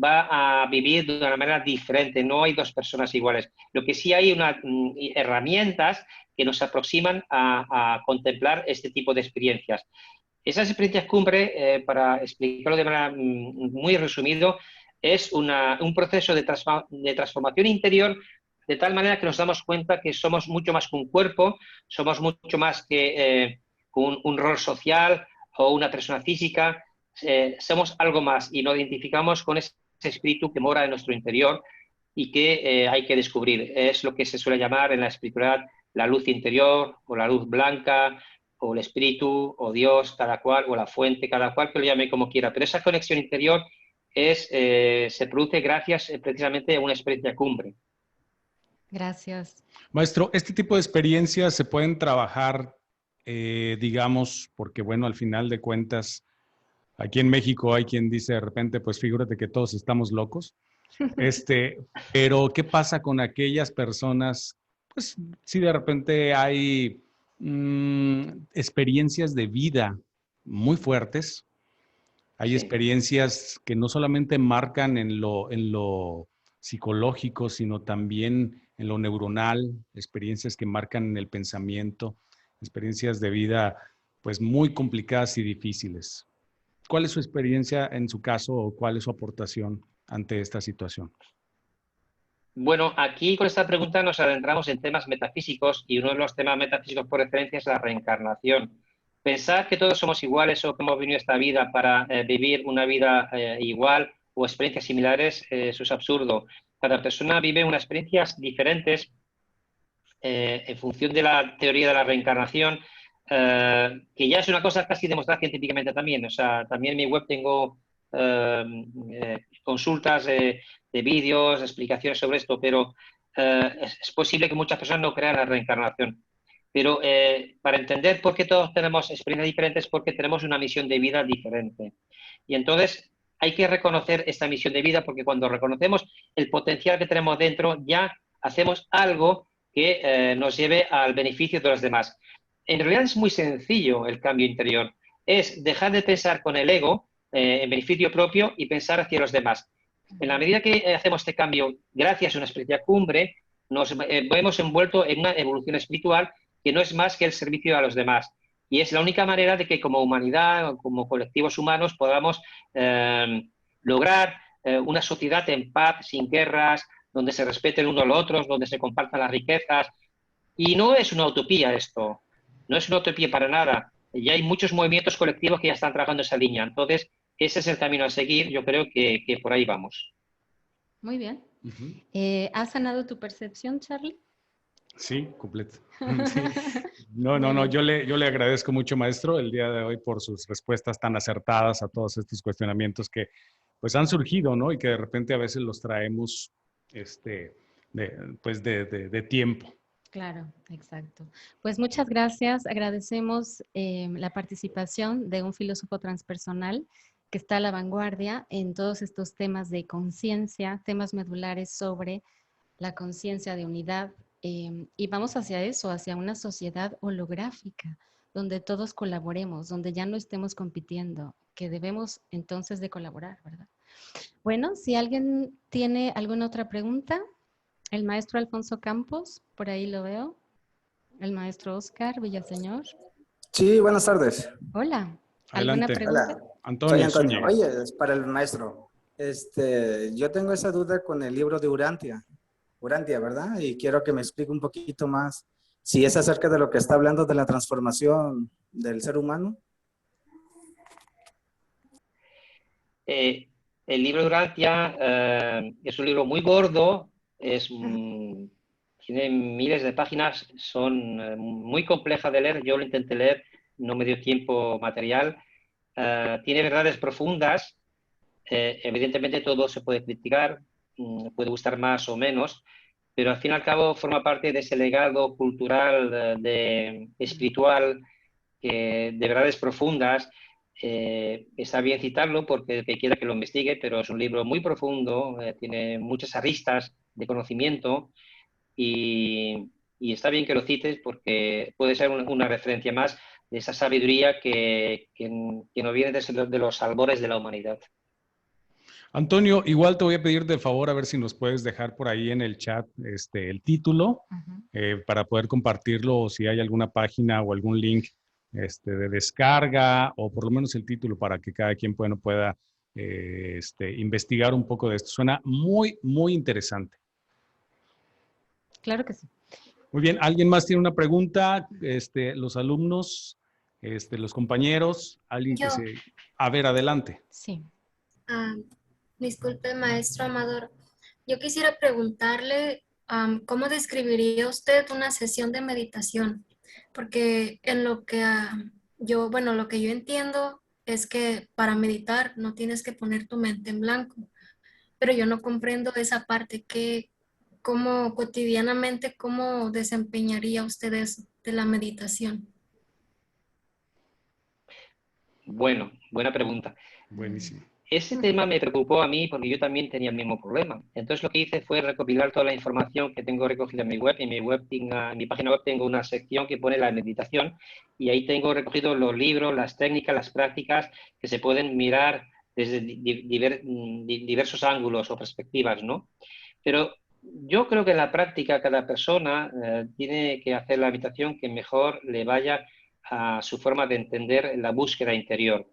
va a vivir de una manera diferente. No hay dos personas iguales. Lo que sí hay unas herramientas que nos aproximan a contemplar este tipo de experiencias. Esas experiencias cumbre, para explicarlo de manera muy resumido, es un proceso de transformación interior, de tal manera que nos damos cuenta que somos mucho más que un cuerpo, somos mucho más que un rol social o una persona física, somos algo más y nos identificamos con ese espíritu que mora en nuestro interior y que hay que descubrir. Es lo que se suele llamar en la espiritualidad la luz interior o la luz blanca o el espíritu o Dios, cada cual, o la fuente, cada cual que lo llame como quiera. Pero esa conexión interior se produce gracias precisamente a una experiencia cumbre. Gracias. Maestro, este tipo de experiencias se pueden trabajar, digamos, porque bueno, al final de cuentas, aquí en México hay quien dice de repente, pues figúrate que todos estamos locos. Pero ¿qué pasa con aquellas personas? Pues si de repente hay experiencias de vida muy fuertes, hay experiencias que no solamente marcan en lo psicológico, sino también en lo neuronal, experiencias que marcan en el pensamiento, experiencias de vida pues muy complicadas y difíciles. ¿Cuál es su experiencia en su caso o cuál es su aportación ante esta situación? Bueno, aquí con esta pregunta nos adentramos en temas metafísicos y uno de los temas metafísicos por referencia es la reencarnación. Pensar que todos somos iguales o que hemos venido a esta vida para vivir una vida igual o experiencias similares, eso es absurdo. Cada persona vive unas experiencias diferentes en función de la teoría de la reencarnación, que ya es una cosa casi demostrada científicamente también. O sea, también en mi web tengo consultas de vídeos, explicaciones sobre esto, pero es posible que muchas personas no crean la reencarnación. Pero para entender por qué todos tenemos experiencias diferentes, porque tenemos una misión de vida diferente. Y entonces hay que reconocer esta misión de vida, porque cuando reconocemos el potencial que tenemos dentro, ya hacemos algo que nos lleve al beneficio de los demás. En realidad es muy sencillo el cambio interior. Es dejar de pensar con el ego en beneficio propio y pensar hacia los demás. En la medida que hacemos este cambio, gracias a una experiencia cumbre, nos vemos envueltos en una evolución espiritual que no es más que el servicio a los demás. Y es la única manera de que como humanidad, como colectivos humanos, podamos lograr una sociedad en paz, sin guerras, donde se respeten unos a los otros, donde se compartan las riquezas. Y no es una utopía esto, no es una utopía para nada. Ya hay muchos movimientos colectivos que ya están trabajando esa línea. Entonces, ese es el camino a seguir. Yo creo que por ahí vamos. Muy bien. ¿Has sanado tu percepción, Charlie? Sí, completo. Sí. No, yo le agradezco mucho, maestro, el día de hoy por sus respuestas tan acertadas a todos estos cuestionamientos que pues han surgido, ¿no? Y que de repente a veces los traemos de tiempo. Claro, exacto. Pues muchas gracias. Agradecemos la participación de un filósofo transpersonal que está a la vanguardia en todos estos temas de conciencia, temas medulares sobre la conciencia de unidad. Y vamos hacia eso, hacia una sociedad holográfica, donde todos colaboremos, donde ya no estemos compitiendo, que debemos entonces de colaborar, ¿verdad? Bueno, si alguien tiene alguna otra pregunta, el maestro Alfonso Campos, por ahí lo veo. El maestro Oscar Villaseñor. Sí, buenas tardes. Hola, ¿alguna Adelante. pregunta? Hola, Antonio, soy Antonio. Zúñiga. Oye, es para el maestro. Yo tengo esa duda con el libro de Urantia, ¿verdad? Y quiero que me explique un poquito más si es acerca de lo que está hablando de la transformación del ser humano. El libro de Urantia es un libro muy gordo, es tiene miles de páginas, son muy complejas de leer. Yo lo intenté leer, no me dio tiempo material. Tiene verdades profundas. Evidentemente todo se puede criticar, puede gustar más o menos, pero al fin y al cabo forma parte de ese legado cultural, espiritual, de verdades profundas. Está bien citarlo porque el que quiera que lo investigue, pero es un libro muy profundo, tiene muchas aristas de conocimiento y está bien que lo cites porque puede ser una referencia más de esa sabiduría que nos viene de los albores de la humanidad. Antonio, igual te voy a pedir de favor a ver si nos puedes dejar por ahí en el chat el título para poder compartirlo, o si hay alguna página o algún link de descarga, o por lo menos el título para que cada quien pueda investigar un poco de esto. Suena muy, muy interesante. Claro que sí. Muy bien, ¿alguien más tiene una pregunta? Los alumnos, los compañeros, alguien que se... A ver, adelante. Sí. Disculpe, maestro Amador. Yo quisiera preguntarle cómo describiría usted una sesión de meditación, porque en lo que lo que yo entiendo es que para meditar no tienes que poner tu mente en blanco, pero yo no comprendo esa parte. ¿Cómo cotidianamente, cómo desempeñaría usted eso de la meditación? Bueno, buena pregunta. Buenísimo. Ese tema me preocupó a mí porque yo también tenía el mismo problema. Entonces lo que hice fue recopilar toda la información que tengo recogida en mi web. En mi página web tengo una sección que pone la meditación y ahí tengo recogido los libros, las técnicas, las prácticas que se pueden mirar desde diversos ángulos o perspectivas, ¿no? Pero yo creo que en la práctica cada persona tiene que hacer la meditación que mejor le vaya a su forma de entender la búsqueda interior.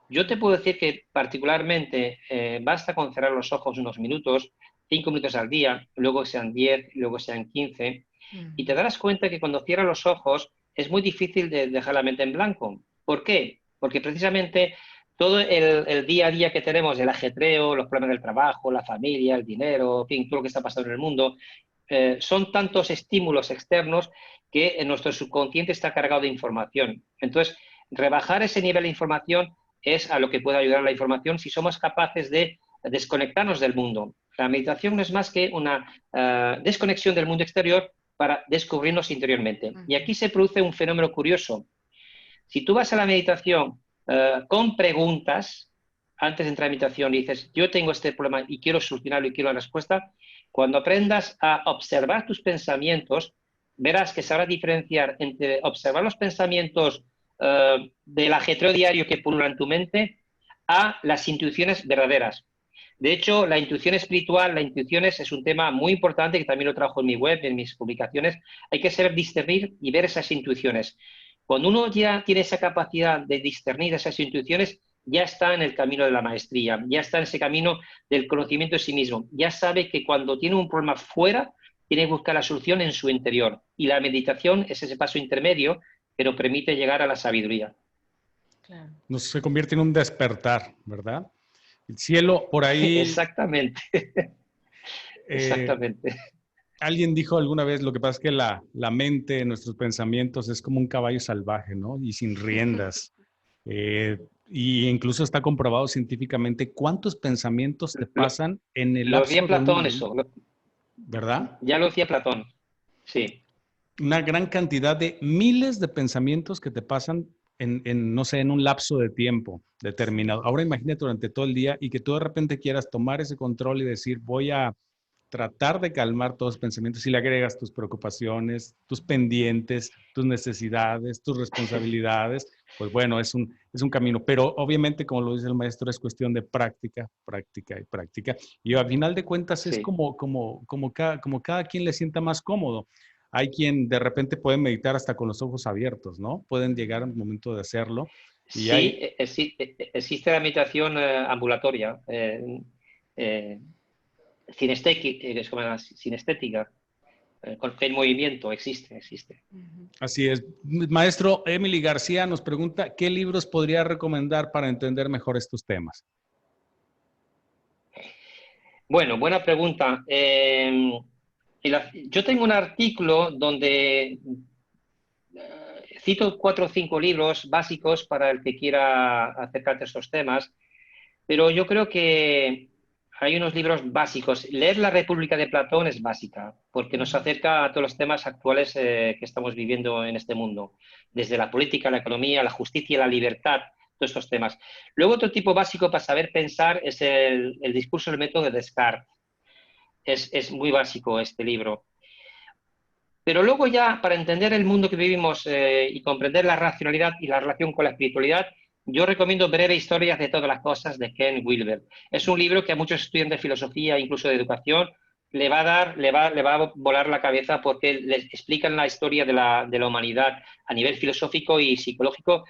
Yo te puedo decir que particularmente basta con cerrar los ojos unos minutos, 5 minutos al día, luego sean 10, luego sean 15, y te darás cuenta que cuando cierras los ojos es muy difícil de dejar la mente en blanco. ¿Por qué? Porque precisamente todo el día a día que tenemos, el ajetreo, los problemas del trabajo, la familia, el dinero, en fin, todo lo que está pasando en el mundo, son tantos estímulos externos que nuestro subconsciente está cargado de información. Entonces, rebajar ese nivel de información es a lo que puede ayudar la información si somos capaces de desconectarnos del mundo. La meditación no es más que una desconexión del mundo exterior para descubrirnos interiormente. Y aquí se produce un fenómeno curioso. Si tú vas a la meditación con preguntas, antes de entrar a la meditación y dices, yo tengo este problema y quiero solucionarlo y quiero la respuesta, cuando aprendas a observar tus pensamientos, verás que sabrás diferenciar entre observar los pensamientos del ajetreo diario que pululan en tu mente a las intuiciones verdaderas. De hecho, la intuición espiritual, la intuición es un tema muy importante que también lo trabajo en mi web, en mis publicaciones. Hay que saber discernir y ver esas intuiciones. Cuando uno ya tiene esa capacidad de discernir esas intuiciones, ya está en el camino de la maestría, ya está en ese camino del conocimiento de sí mismo. Ya sabe que cuando tiene un problema fuera, tiene que buscar la solución en su interior. Y la meditación es ese paso intermedio que nos permite llegar a la sabiduría. Claro. Nos se convierte en un despertar, ¿verdad? El cielo por ahí. Exactamente. Exactamente. Alguien dijo alguna vez, lo que pasa es que la mente, nuestros pensamientos es como un caballo salvaje, ¿no? Y sin riendas. Y incluso está comprobado científicamente cuántos pensamientos te pasan en el lapso de un... Lo decía Platón eso. ¿Verdad? Ya lo decía Platón, sí. Una gran cantidad de miles de pensamientos que te pasan no sé, en un lapso de tiempo determinado. Ahora imagínate durante todo el día y que tú de repente quieras tomar ese control y decir, voy a tratar de calmar todos los pensamientos y le agregas tus preocupaciones, tus pendientes, tus necesidades, tus responsabilidades. Pues bueno, es un camino. Pero obviamente, como lo dice el maestro, es cuestión de práctica, práctica y práctica. Y a final de cuentas es como cada quien le sienta más cómodo. Hay quien de repente puede meditar hasta con los ojos abiertos, ¿no? Pueden llegar al momento de hacerlo. Y sí, existe la meditación ambulatoria, sinestética, en movimiento, existe. Así es. Maestro Emily García nos pregunta, ¿qué libros podría recomendar para entender mejor estos temas? Bueno, buena pregunta. Yo tengo un artículo donde cito 4 o 5 libros básicos para el que quiera acercarse a estos temas, pero yo creo que hay unos libros básicos. Leer La República de Platón es básica, porque nos acerca a todos los temas actuales que estamos viviendo en este mundo, desde la política, la economía, la justicia y la libertad, todos estos temas. Luego, otro tipo básico para saber pensar es el discurso del método de Descartes. Es muy básico este libro. Pero luego ya, para entender el mundo que vivimos y comprender la racionalidad y la relación con la espiritualidad, yo recomiendo Breve Historia de todas las cosas de Ken Wilber. Es un libro que a muchos estudiantes de filosofía, incluso de educación, le va a volar la cabeza porque les explican la historia de la humanidad a nivel filosófico y psicológico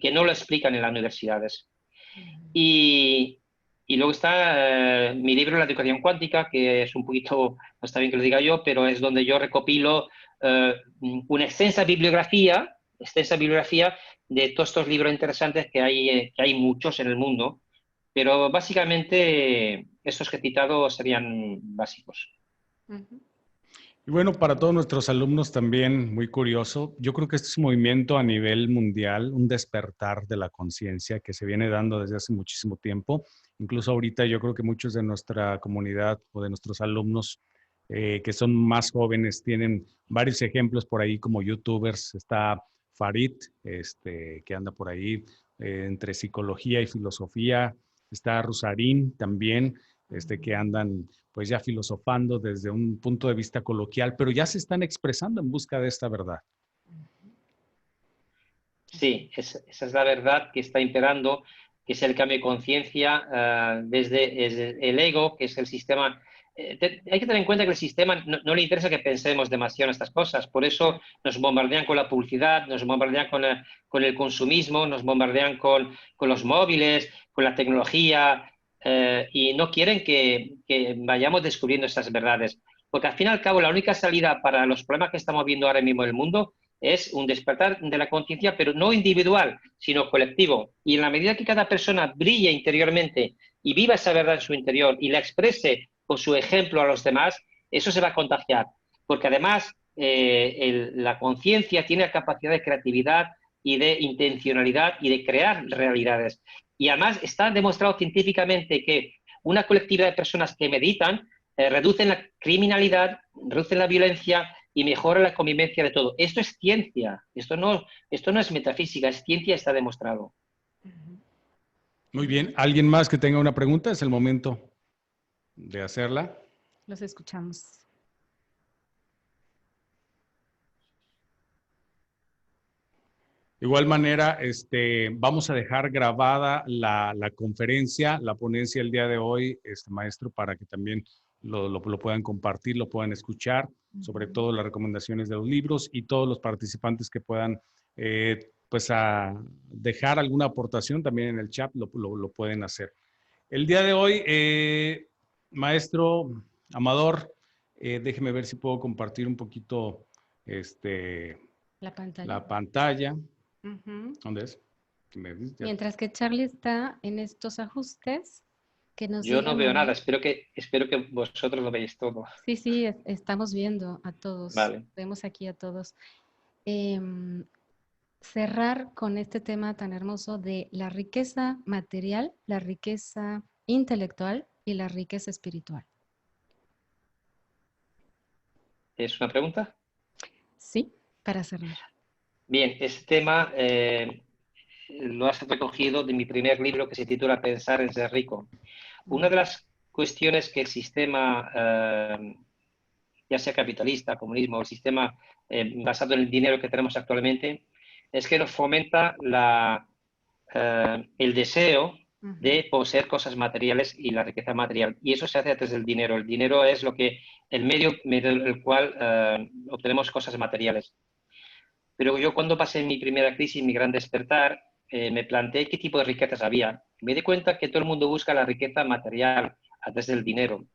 que no lo explican en las universidades. Y luego está mi libro La educación cuántica, que es un poquito, no está bien que lo diga yo, pero es donde yo recopilo una extensa bibliografía de todos estos libros interesantes que hay muchos en el mundo, pero básicamente estos que he citado serían básicos. Y bueno, para todos nuestros alumnos también, muy curioso, yo creo que este es un movimiento a nivel mundial, un despertar de la conciencia que se viene dando desde hace muchísimo tiempo. Incluso ahorita yo creo que muchos de nuestra comunidad o de nuestros alumnos que son más jóvenes tienen varios ejemplos por ahí como youtubers. Está Farid, que anda por ahí entre psicología y filosofía. Está Rusarín también, que andan pues ya filosofando desde un punto de vista coloquial, pero ya se están expresando en busca de esta verdad. Sí, esa es la verdad que está imperando, que es el cambio de conciencia desde el ego, que es el sistema. Hay que tener en cuenta que el sistema no le interesa que pensemos demasiado en estas cosas, por eso nos bombardean con la publicidad, nos bombardean con el consumismo, nos bombardean con los móviles, con la tecnología, y no quieren que vayamos descubriendo esas verdades. Porque al fin y al cabo la única salida para los problemas que estamos viendo ahora mismo en el mundo es un despertar de la conciencia, pero no individual, sino colectivo. Y en la medida que cada persona brille interiormente y viva esa verdad en su interior y la exprese con su ejemplo a los demás, eso se va a contagiar. Porque además la conciencia tiene la capacidad de creatividad y de intencionalidad y de crear realidades. Y además está demostrado científicamente que una colectividad de personas que meditan reducen la criminalidad, reducen la violencia y mejora la convivencia de todo. Esto es ciencia, esto no es metafísica, es ciencia, está demostrado. Muy bien, ¿alguien más que tenga una pregunta? Es el momento de hacerla. Los escuchamos. De igual manera, vamos a dejar grabada la conferencia, la ponencia el día de hoy, maestro, para que también lo puedan compartir, lo puedan escuchar, sobre todo las recomendaciones de los libros y todos los participantes que puedan, pues, a dejar alguna aportación también en el chat, lo pueden hacer. El día de hoy, maestro Amador, déjeme ver si puedo compartir un poquito la pantalla. ¿Dónde es? Mientras que Charlie está en estos ajustes, que nos Yo no veo nada, espero que vosotros lo veáis todo. Sí, estamos viendo a todos. Vale. Vemos aquí a todos. Cerrar con este tema tan hermoso de la riqueza material, la riqueza intelectual y la riqueza espiritual. ¿Es una pregunta? Sí, para cerrar. Bien, este tema lo has recogido de mi primer libro que se titula Pensar en ser rico. Una de las cuestiones que el sistema, ya sea capitalista, comunismo, o el sistema basado en el dinero que tenemos actualmente, es que nos fomenta el deseo de poseer cosas materiales y la riqueza material. Y eso se hace a través del dinero. El dinero es el medio mediante el cual obtenemos cosas materiales. Pero yo cuando pasé mi primera crisis, mi gran despertar, me planteé qué tipo de riquezas había. Me di cuenta que todo el mundo busca la riqueza material a través del dinero.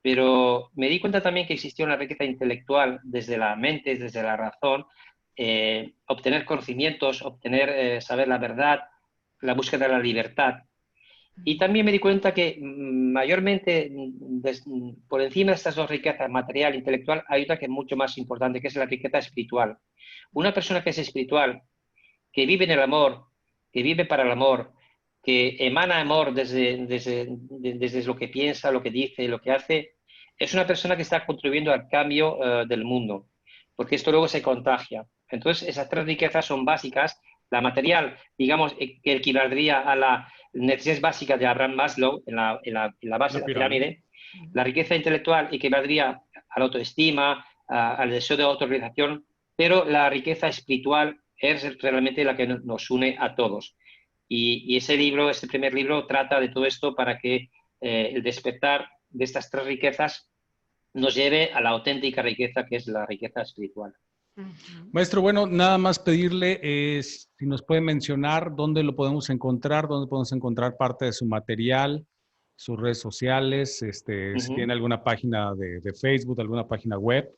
Pero me di cuenta también que existía una riqueza intelectual desde la mente, desde la razón, obtener conocimientos, saber la verdad, la búsqueda de la libertad. Y también me di cuenta que mayormente por encima de estas dos riquezas, material e intelectual, hay otra que es mucho más importante, que es la riqueza espiritual. Una persona que es espiritual, que vive en el amor, que vive para el amor, que emana amor desde lo que piensa, lo que dice, lo que hace, es una persona que está contribuyendo al cambio del mundo, porque esto luego se contagia. Entonces, esas tres riquezas son básicas. La material, digamos, que equivaldría a la necesidades básicas de Abraham Maslow en la base de la pirámide. La riqueza intelectual equivaldría a la autoestima, al deseo de autorrealización, pero la riqueza espiritual es realmente la que nos une a todos. Y ese libro, este primer libro, trata de todo esto para que el despertar de estas tres riquezas nos lleve a la auténtica riqueza, que es la riqueza espiritual. Maestro, bueno, nada más pedirle si nos puede mencionar dónde lo podemos encontrar, dónde podemos encontrar parte de su material, sus redes sociales, si tiene alguna página de Facebook, alguna página web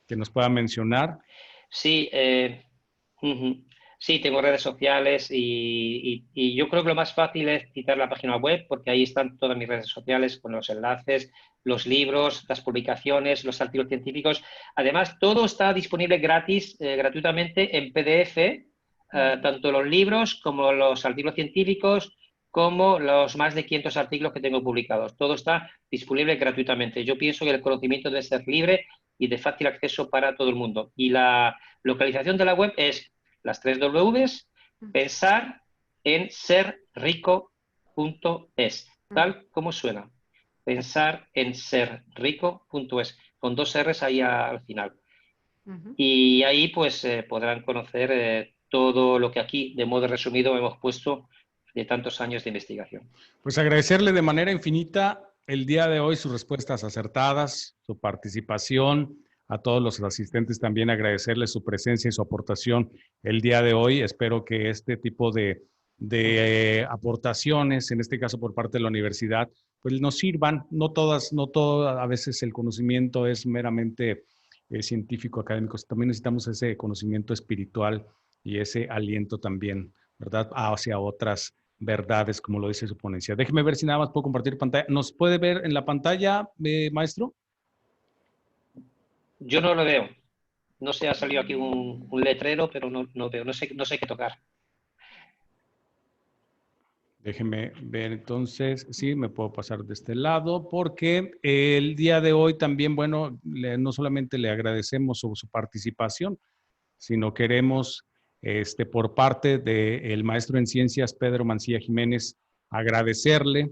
que nos pueda mencionar. Sí, sí, tengo redes sociales y yo creo que lo más fácil es citar la página web, porque ahí están todas mis redes sociales con los enlaces, los libros, las publicaciones, los artículos científicos. Además, todo está disponible gratis, gratuitamente en PDF, tanto los libros como los artículos científicos, como los más de 500 artículos que tengo publicados. Todo está disponible gratuitamente. Yo pienso que el conocimiento debe ser libre y de fácil acceso para todo el mundo. Y la localización de la web es las 3 Ws, pensar en serrico.es, tal como suena. Pensar en serrico.es, con 2 R's ahí al final. Y ahí pues podrán conocer todo lo que aquí, de modo resumido, hemos puesto de tantos años de investigación. Pues agradecerle de manera infinita el día de hoy sus respuestas acertadas, su participación, a todos los asistentes también agradecerle su presencia y su aportación el día de hoy. Espero que este tipo de aportaciones, en este caso por parte de la universidad, pues nos sirvan. No todo, a veces el conocimiento es meramente científico, académico. También necesitamos ese conocimiento espiritual y ese aliento también, ¿verdad?, hacia otras verdades, como lo dice su ponencia. Déjeme ver si nada más puedo compartir pantalla. ¿Nos puede ver en la pantalla, maestro? Yo no lo veo. No sé, ha salido aquí un letrero, pero no veo. No sé qué tocar. Déjeme ver entonces. Sí, me puedo pasar de este lado, porque el día de hoy también, bueno, no solamente le agradecemos su participación, sino queremos, por parte del maestro en ciencias, Pedro Mancilla Jiménez, agradecerle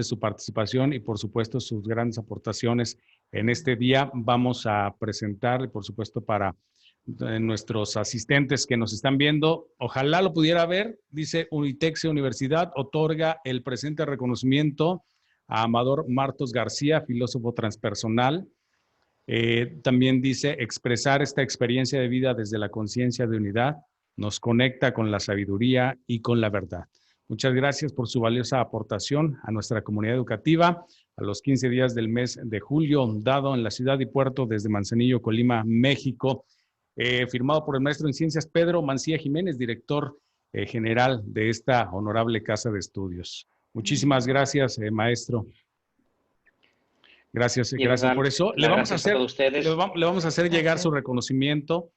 su participación y, por supuesto, sus grandes aportaciones en este día. Vamos a presentarle, por supuesto, para nuestros asistentes que nos están viendo. Ojalá lo pudiera ver. Dice: Unitexe Universidad otorga el presente reconocimiento a Amador Martos García, filósofo transpersonal. También dice: expresar esta experiencia de vida desde la conciencia de unidad nos conecta con la sabiduría y con la verdad. Muchas gracias por su valiosa aportación a nuestra comunidad educativa a los 15 días del mes de julio, dado en la ciudad y puerto desde Manzanillo, Colima, México. Firmado por el maestro en ciencias Pedro Mancilla Jiménez, director general de esta honorable casa de estudios. Muchísimas gracias, maestro. Gracias por eso. Le vamos a hacer llegar su reconocimiento.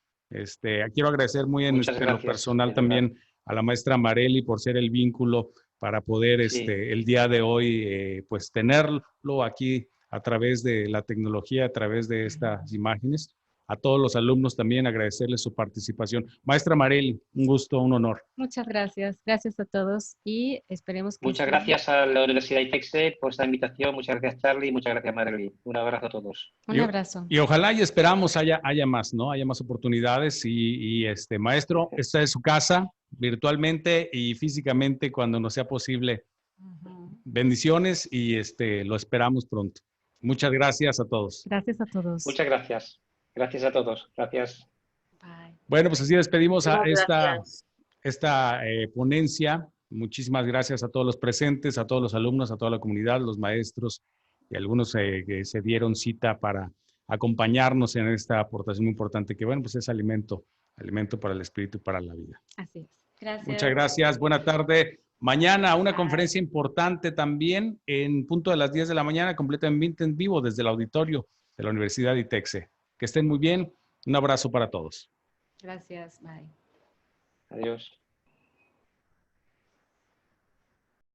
Quiero agradecer muy en lo personal también a la maestra Marely por ser el vínculo para poder el día de hoy pues tenerlo aquí a través de la tecnología, a través de estas imágenes. A todos los alumnos también agradecerles su participación. Maestra Marely, un gusto, un honor. Muchas gracias. Gracias a todos y esperemos que... Muchas gracias a la Universidad ITEXE por esta invitación. Muchas gracias, Charlie. Muchas gracias, Marely. Un abrazo a todos. Un abrazo. Y ojalá y esperamos haya más, ¿no? Haya más oportunidades y maestro, esta es su casa, virtualmente y físicamente cuando nos sea posible. Bendiciones y lo esperamos pronto. Muchas gracias a todos. Gracias a todos. Muchas gracias. Gracias a todos. Gracias. Bye. Bueno, pues así despedimos a esta ponencia. Muchísimas gracias a todos los presentes, a todos los alumnos, a toda la comunidad, los maestros y algunos que se dieron cita para acompañarnos en esta aportación muy importante que, bueno, pues es alimento para el espíritu y para la vida. Así es. Gracias. Muchas gracias. Buena tarde. Mañana una conferencia importante también en punto de las 10 de la mañana, completamente en vivo desde el auditorio de la Universidad ITEXE. Que estén muy bien. Un abrazo para todos. Gracias. Bye. Adiós.